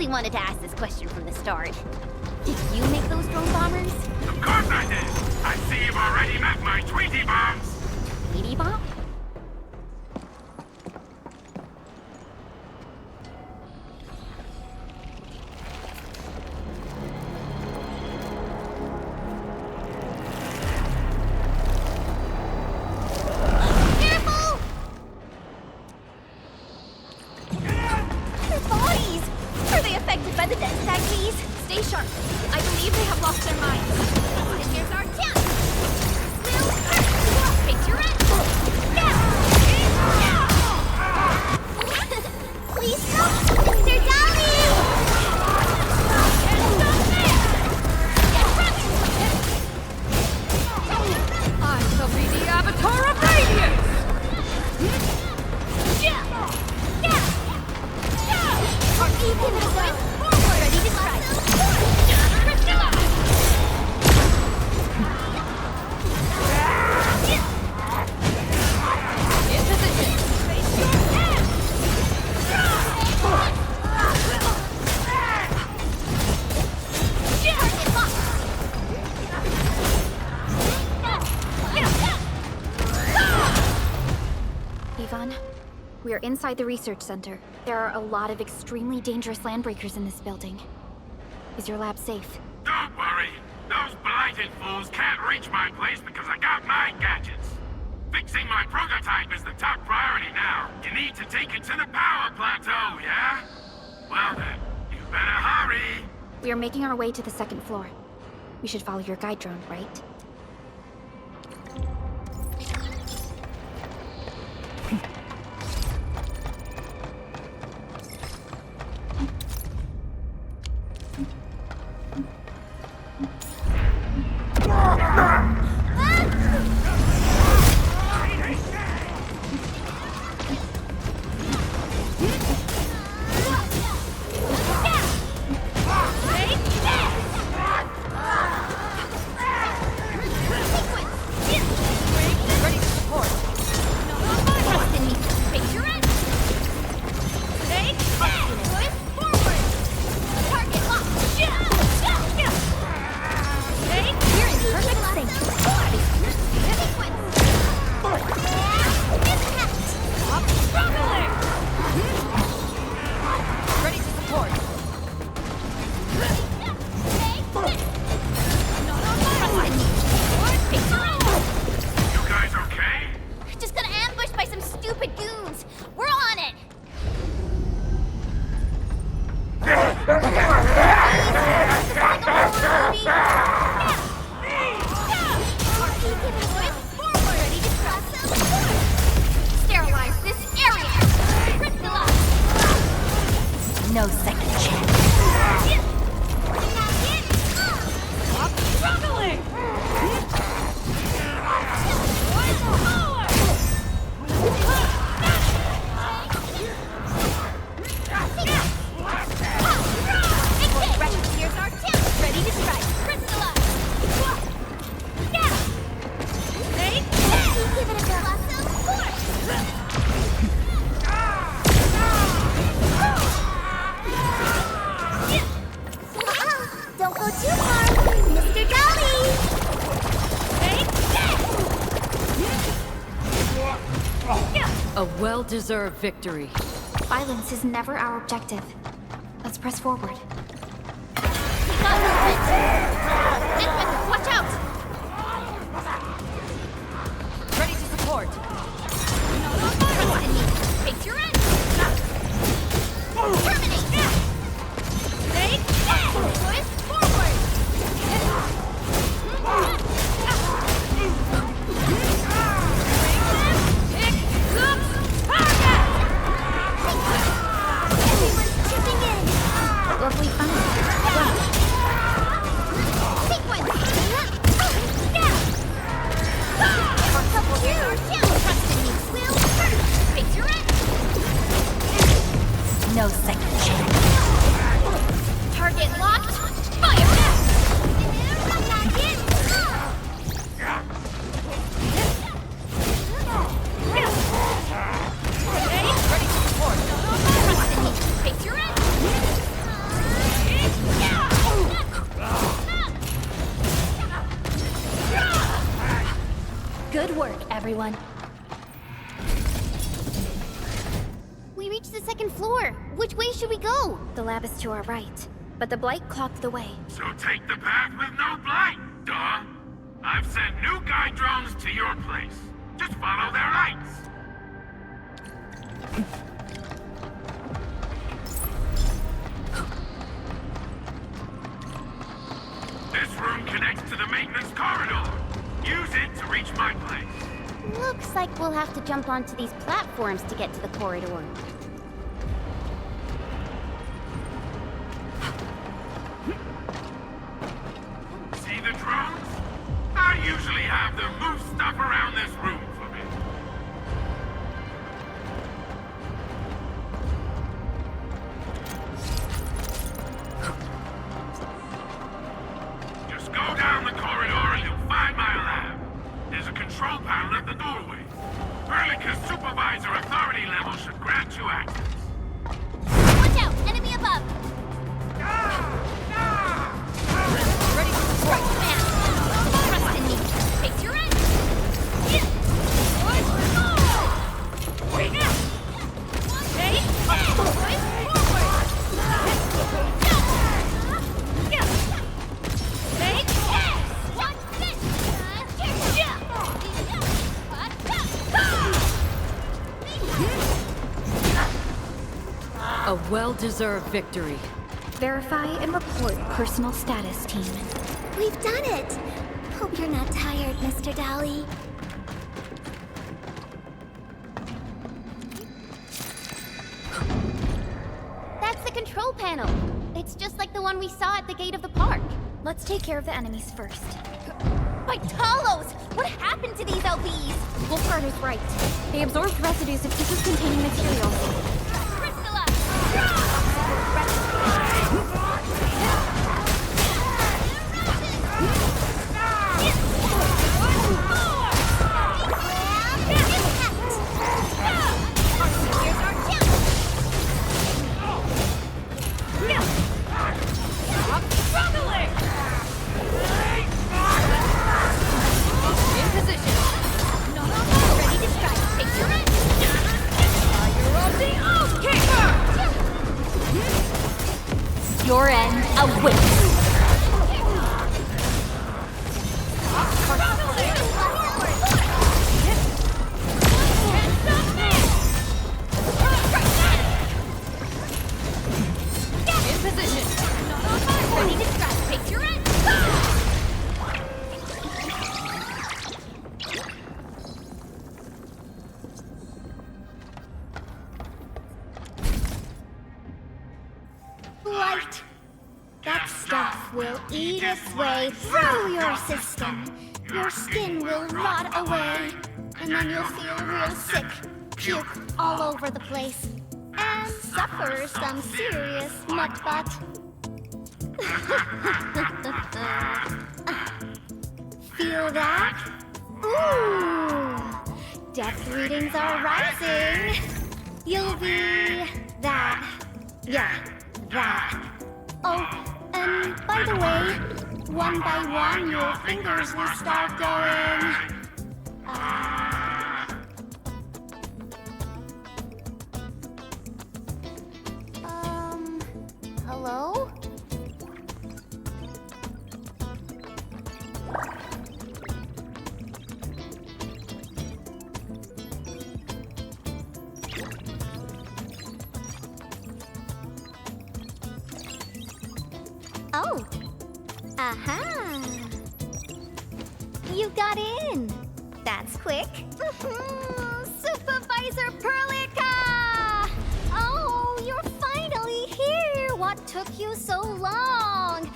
Wanted to ask this question from the start. Did you make those drone bombers? Of course I did! I see you've already met my Tweety bombs! Tweety bomb? We're inside the research center. There are a lot of extremely dangerous landbreakers in this building. Is your lab safe? Don't worry. Those blighted fools can't reach my place because I got my gadgets. Fixing my prototype is the top priority now. You need to take it to the power plateau, yeah? Well then, you better hurry. We are making our way to the second floor. We should follow your guide drone, right? No second chance. Stop struggling! Here's our tip. Ready to strike. Crystallize. Give it a colossal force. Don't go too far, Mr. Dolly. A well-deserved victory. Violence is never our objective. Let's press forward. We got movement. Endman, watch out. Ready to support. Trust in me. Face your end. Terminate. Twist forward. Everyone's chipping in. Lovely fun. Sequence. Here's our kill. Trust in me. Will first. Face your end. No second chance. Target locked. Fire. Ready to support. Trust in me. Face your end. Good work, everyone. We reached the second floor. Which way should we go? The lab is to our right, but the blight clogged the way. So take the path with no blight, duh. I've sent new guide drones to your place. Just follow their lights. This room connects to the maintenance corridor. Use it to reach my place. Looks like we'll have to jump onto these platforms to get to the corridor. See the drones? I usually have them move stuff around this room for me. Just go down the corridor and you'll find my lab. There's a control panel at the doorway. Verlica's supervisor authority level should grant you access. Watch out! Enemy above! Ready to support. Trust in me. Face your end. A well-deserved victory. Verify and report personal status, team. We've done it! Hope you're not tired, Mr. Dolly. That's the control panel. It's just like the one we saw at the gate of the park. Let's take care of the enemies first. By Talos! What happened to these LBs? Wolfguard is right. They absorbed residues of ether-containing materials. Your end awaits. In position. Ready to strike. Face your end. right. That stuff will eat its way through your system. Your skin will rot away, and then you'll feel real sick, puke all over the place, and suffer some serious nut butt. Feel that? Ooh! Death readings are rising. You'll be that. Yeah, that. Oh, and by the way, one by one your fingers will start going. Hello? Oh. Aha. You got in. That's quick. Supervisor Perlica! Oh, you're finally here. What took you so long?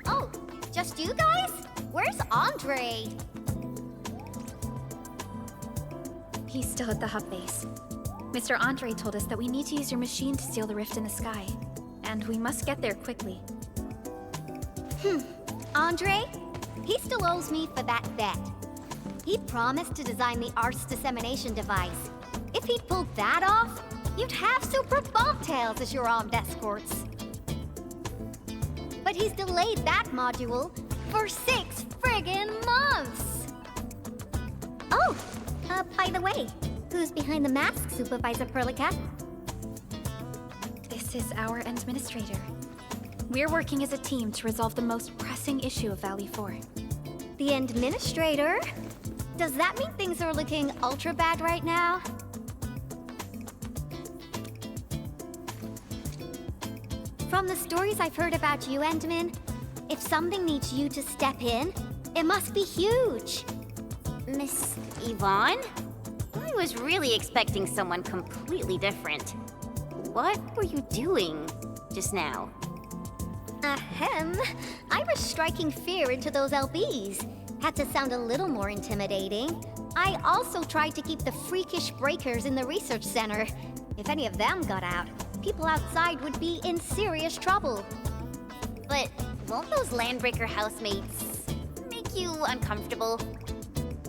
Oh, just you guys? Where's Andre? He's still at the hub base. Mr. Andre told us that we need to use your machine to seal the rift in the sky. And we must get there quickly. Andre? He still owes me for that bet. He promised to design the Art's dissemination device. If he'd pulled that off, you'd have super bobtails as your armed escorts. But he's delayed that module for 6 friggin' months! Oh, by the way, who's behind the mask, Supervisor Perlica? This is our administrator. We're working as a team to resolve the most pressing issue of Valley 4. The administrator? Does that mean things are looking ultra bad right now? From the stories I've heard about you, Endman, if something needs you to step in, it must be huge. Miss Yvonne? I was really expecting someone completely different. What were you doing just now? Ahem. I was striking fear into those LBs. Had to sound a little more intimidating. I also tried to keep the freakish breakers in the research center. If any of them got out, people outside would be in serious trouble. But won't those Landbreaker housemates make you uncomfortable?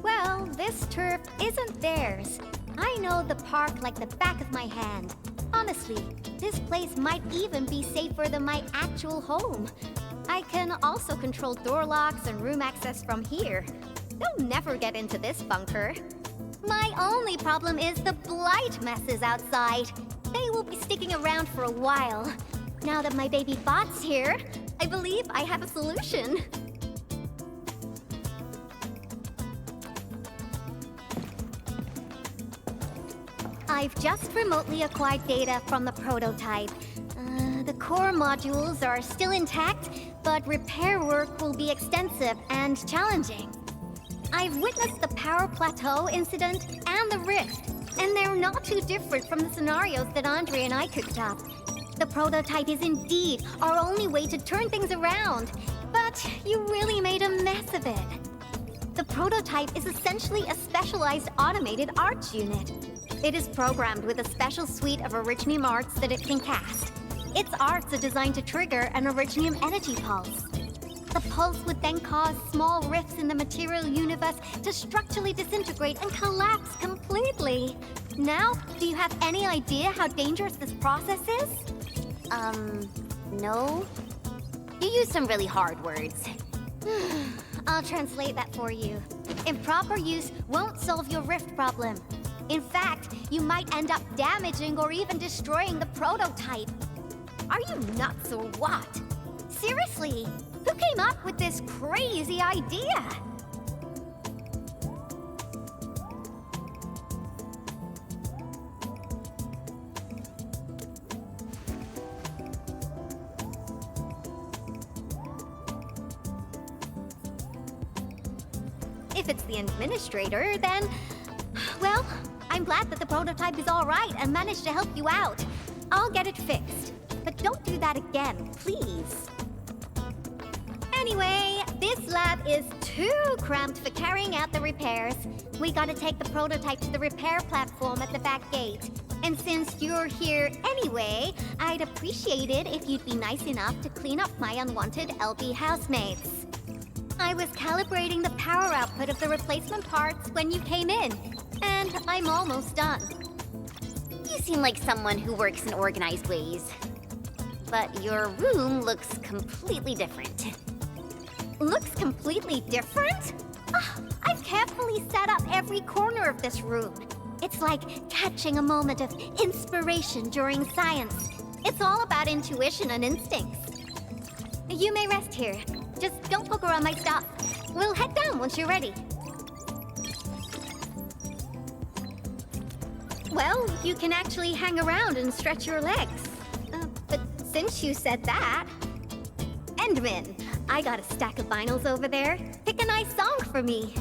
Well, this turf isn't theirs. I know the park like the back of my hand. Honestly, this place might even be safer than my actual home. I can also control door locks and room access from here. They'll never get into this bunker. My only problem is the blight messes outside. They will be sticking around for a while. Now that my baby bot's here, I believe I have a solution. I've just remotely acquired data from the prototype. The core modules are still intact, but repair work will be extensive and challenging. I've witnessed the power plateau incident and the rift, and they're not too different from the scenarios that Andre and I cooked up. The prototype is indeed our only way to turn things around, but you really made a mess of it. The prototype is essentially a specialized automated arts unit. It is programmed with a special suite of Originium arts that it can cast. Its arts are designed to trigger an Originium energy pulse. The pulse would then cause small rifts in the material universe to structurally disintegrate and collapse completely. Now, do you have any idea how dangerous this process is? No. You used some really hard words. I'll translate that for you. Improper use won't solve your rift problem. In fact, you might end up damaging or even destroying the prototype. Are you nuts or what? Seriously, who came up with this crazy idea? If it's the administrator, then... Well, I'm glad that the prototype is all right and managed to help you out. I'll get it fixed. But don't do that again, please. Anyway, this lab is too cramped for carrying out the repairs. We gotta take the prototype to the repair platform at the back gate. And since you're here anyway, I'd appreciate it if you'd be nice enough to clean up my unwanted LB housemates. I was calibrating the power output of the replacement parts when you came in, and I'm almost done. You seem like someone who works in organized ways. But your room looks completely different. Looks completely different? I've carefully set up every corner of this room. It's like catching a moment of inspiration during science. It's all about intuition and instincts. You may rest here. Just don't poke around my stuff. We'll head down once you're ready. Well, you can actually hang around and stretch your legs. But since you said that... Endman, I got a stack of vinyls over there. Pick a nice song for me.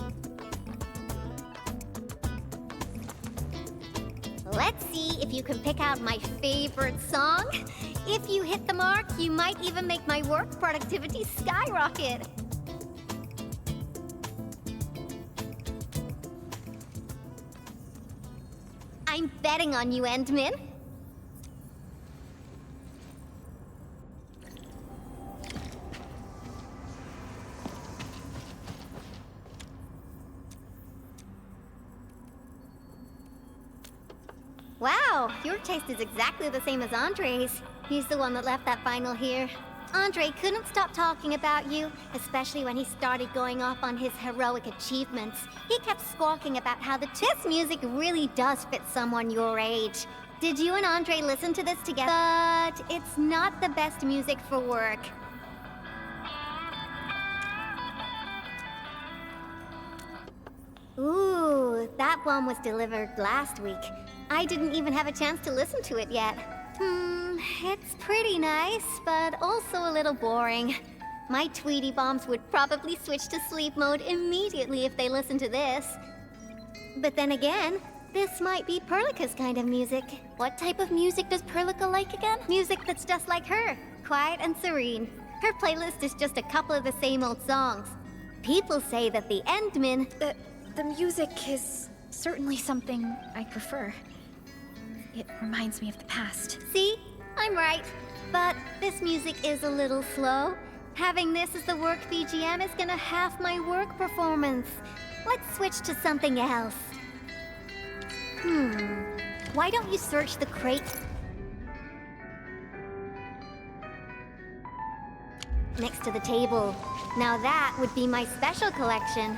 Let's see if you can pick out my favorite song. If you hit the mark, you might even make my work productivity skyrocket. I'm betting on you, Endman. Wow, your taste is exactly the same as Andre's. He's the one that left that vinyl here. Andre couldn't stop talking about you, especially when he started going off on his heroic achievements. He kept squawking about how this music really does fit someone your age. Did you and Andre listen to this together? But it's not the best music for work. Ooh, that one was delivered last week. I didn't even have a chance to listen to it yet. It's pretty nice, but also a little boring. My Tweety Bombs would probably switch to sleep mode immediately if they listened to this. But then again, this might be Perlica's kind of music. What type of music does Perlica like again? Music that's just like her, quiet and serene. Her playlist is just a couple of the same old songs. People say that the Endman... The music is certainly something I prefer. It reminds me of the past. See? I'm right. But this music is a little slow. Having this as the work BGM is gonna half my work performance. Let's switch to something else. Why don't you search the crate next to the table? Now that would be my special collection.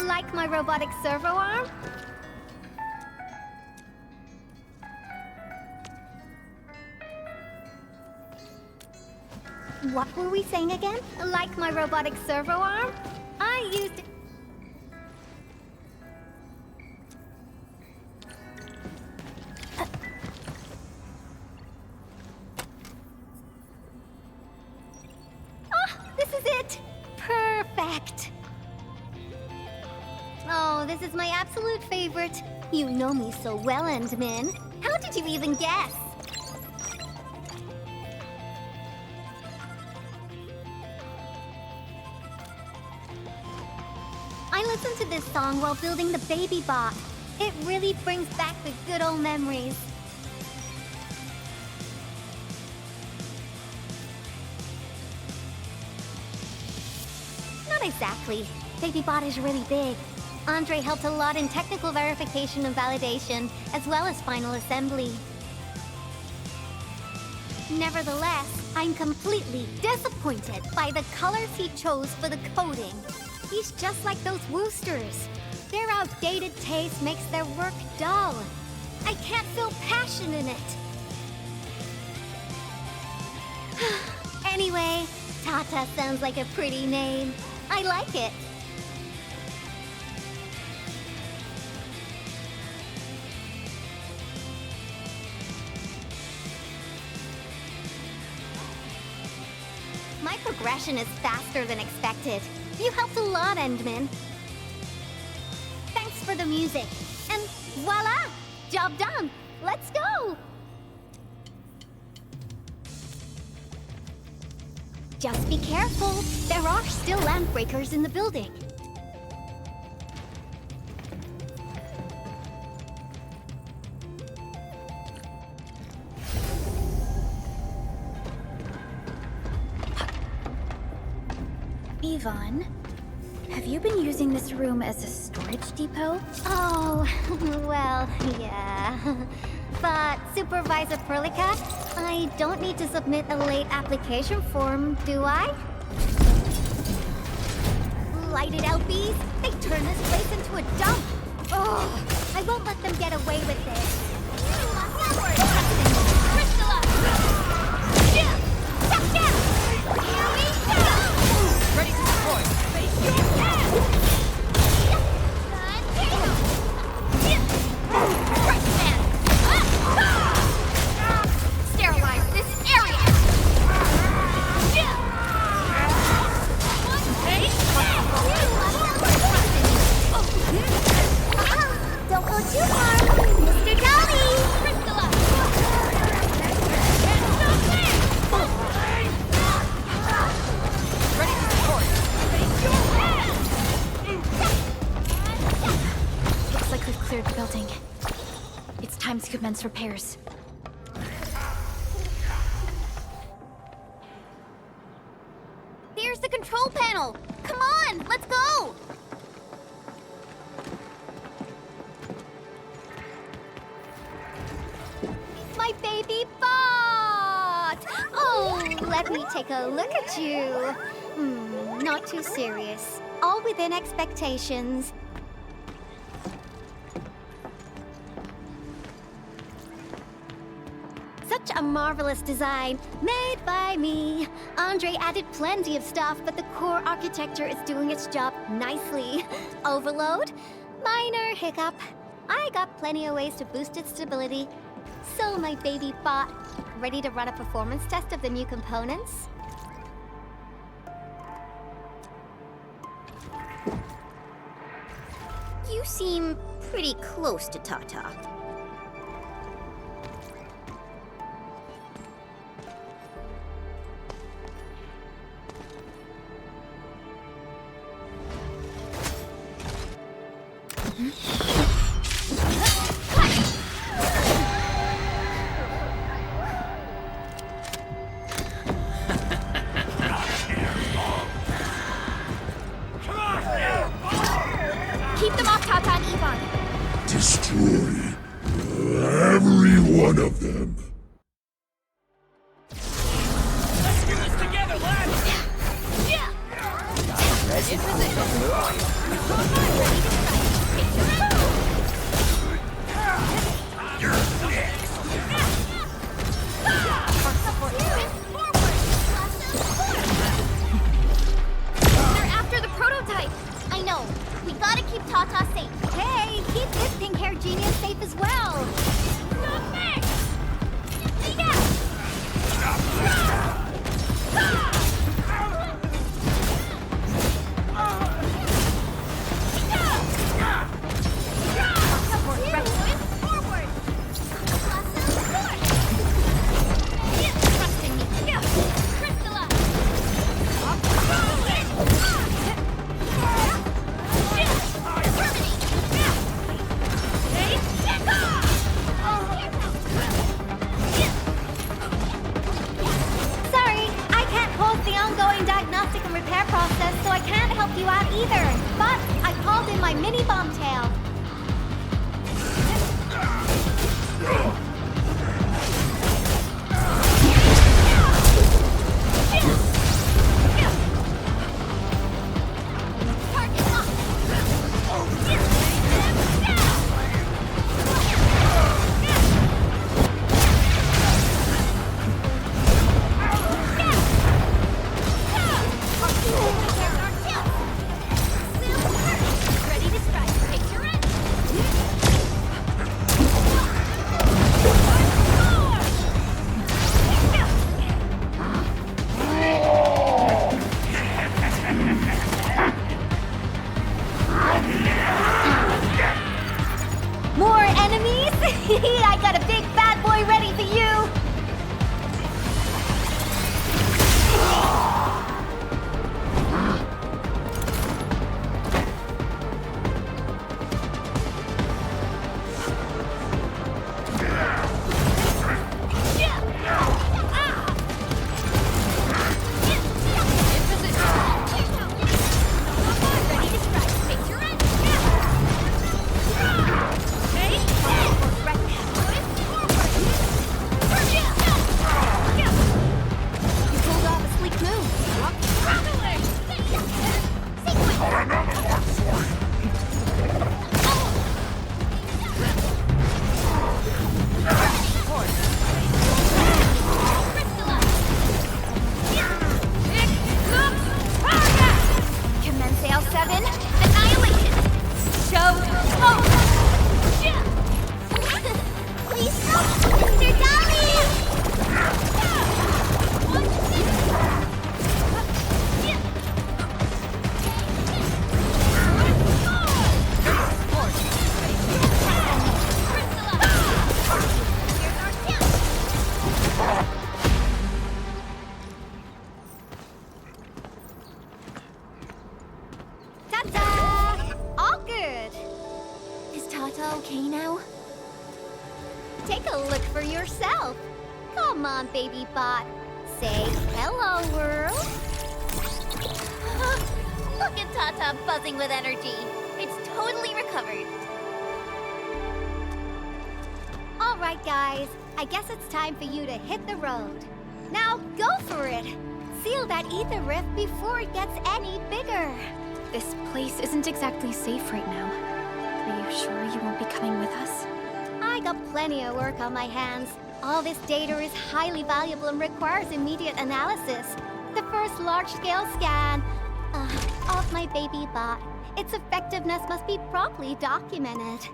Like my robotic servo arm? What were we saying again? Like my robotic servo arm? I used it. This is it! Perfect! Oh, this is my absolute favorite. You know me so well, Endman. How did you even guess? I listened to this song while building the baby bot. It really brings back the good old memories. Not exactly. Baby bot is really big. Andre helped a lot in technical verification and validation, as well as final assembly. Nevertheless, I'm completely disappointed by the colors he chose for the coding. He's just like those Woosters. Their outdated taste makes their work dull. I can't feel passion in it. Anyway, Tata sounds like a pretty name. I like it. My progression is faster than expected. You helped a lot, Endman. Thanks for the music. And voila! Job done! Let's go! Just be careful. There are still landbreakers in the building. Yvonne, have you been using this room as a storage depot? Oh, well, yeah. But, Supervisor Perlica, I don't need to submit a late application form, do I? Lighted LBs, they turn this place into a dump. Oh, I won't let them get away with this. Ready to deploy. Sterilize this area! Don't go too far, Mr. Dolly! Ready to deploy. Looks like we've cleared the building. It's time to commence repairs. There's the control panel! Come on, let's go! My baby bot! Oh, let me take a look at you. Not too serious. All within expectations. Such a marvelous design, made by me. Andre added plenty of stuff, but the core architecture is doing its job nicely. Overload? Minor hiccup. I got plenty of ways to boost its stability. So, my baby bot, ready to run a performance test of the new components? You seem pretty close to Tata. Keep them off Tata and Yvonne. Destroy every one of them. Let's do this together, lads! In position. They're after the prototype. I know. We gotta keep Tata safe. Hey, keep this pink-haired genius safe as well. Not next. Get me down. Sorry, I can't pause the ongoing diagnostic and repair process, so I can't help you out either. But I called in my mini bomb tail. Ready to strike. Picture it. More enemies? I got a big bad boy ready for you! Take a look for yourself. Come on, baby bot. Say hello, world. Look at Tata buzzing with energy. It's totally recovered. All right, guys. I guess it's time for you to hit the road. Now go for it. Seal that ether rift before it gets any bigger. This place isn't exactly safe right now. Are you sure you won't be coming with us? I got plenty of work on my hands. All this data is highly valuable and requires immediate analysis. The first large-scale scan of my baby bot. Its effectiveness must be properly documented.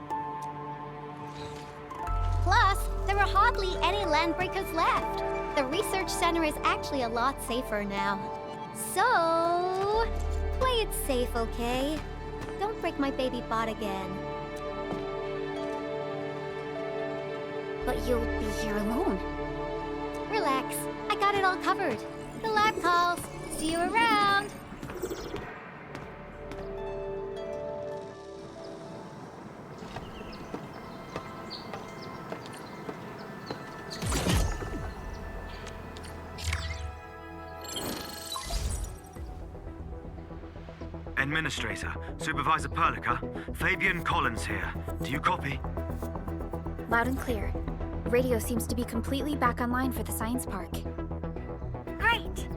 Plus, there are hardly any landbreakers left. The research center is actually a lot safer now. So, play it safe, okay? Don't break my baby bot again. But you'll be here alone. Relax, I got it all covered. The lab calls. See you around. Administrator, Supervisor Perlica, Fabian Collins here. Do you copy? Loud and clear. Radio seems to be completely back online for the science park. Great!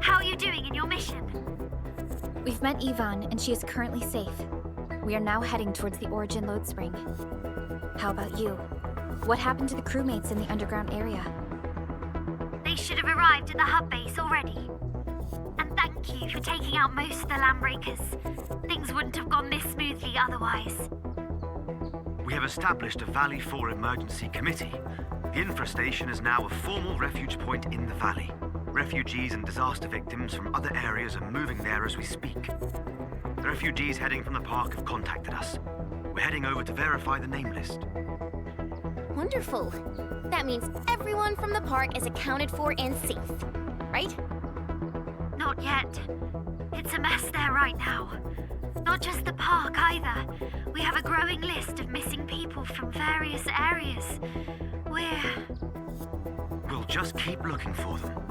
How are you doing in your mission? We've met Yvonne, and she is currently safe. We are now heading towards the Origin Load Spring. How about you? What happened to the crewmates in the underground area? They should have arrived at the hub base already. And thank you for taking out most of the landbreakers. Things wouldn't have gone this smoothly otherwise. We have established a Valley 4 emergency committee. The infestation is now a formal refuge point in the valley. Refugees and disaster victims from other areas are moving there as we speak. The refugees heading from the park have contacted us. We're heading over to verify the name list. Wonderful. That means everyone from the park is accounted for and safe, right? Not yet. It's a mess there right now. Not just the park either. We have a growing list of missing people from various areas. We'll just keep looking for them.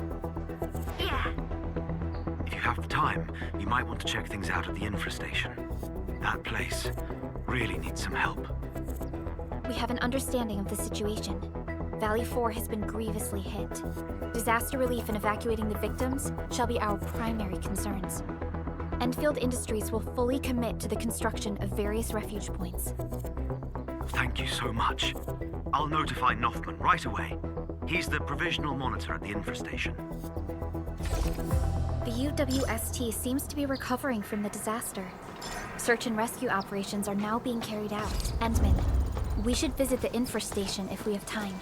Yeah. If you have the time, you might want to check things out at the infestation. That place really needs some help. We have an understanding of the situation. Valley 4 has been grievously hit. Disaster relief and evacuating the victims shall be our primary concerns. Endfield Industries will fully commit to the construction of various refuge points. Thank you so much. I'll notify Nothman right away. He's the provisional monitor at the infestation. The UWST seems to be recovering from the disaster. Search and rescue operations are now being carried out. Endman, we should visit the infestation if we have time.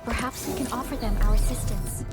Perhaps we can offer them our assistance.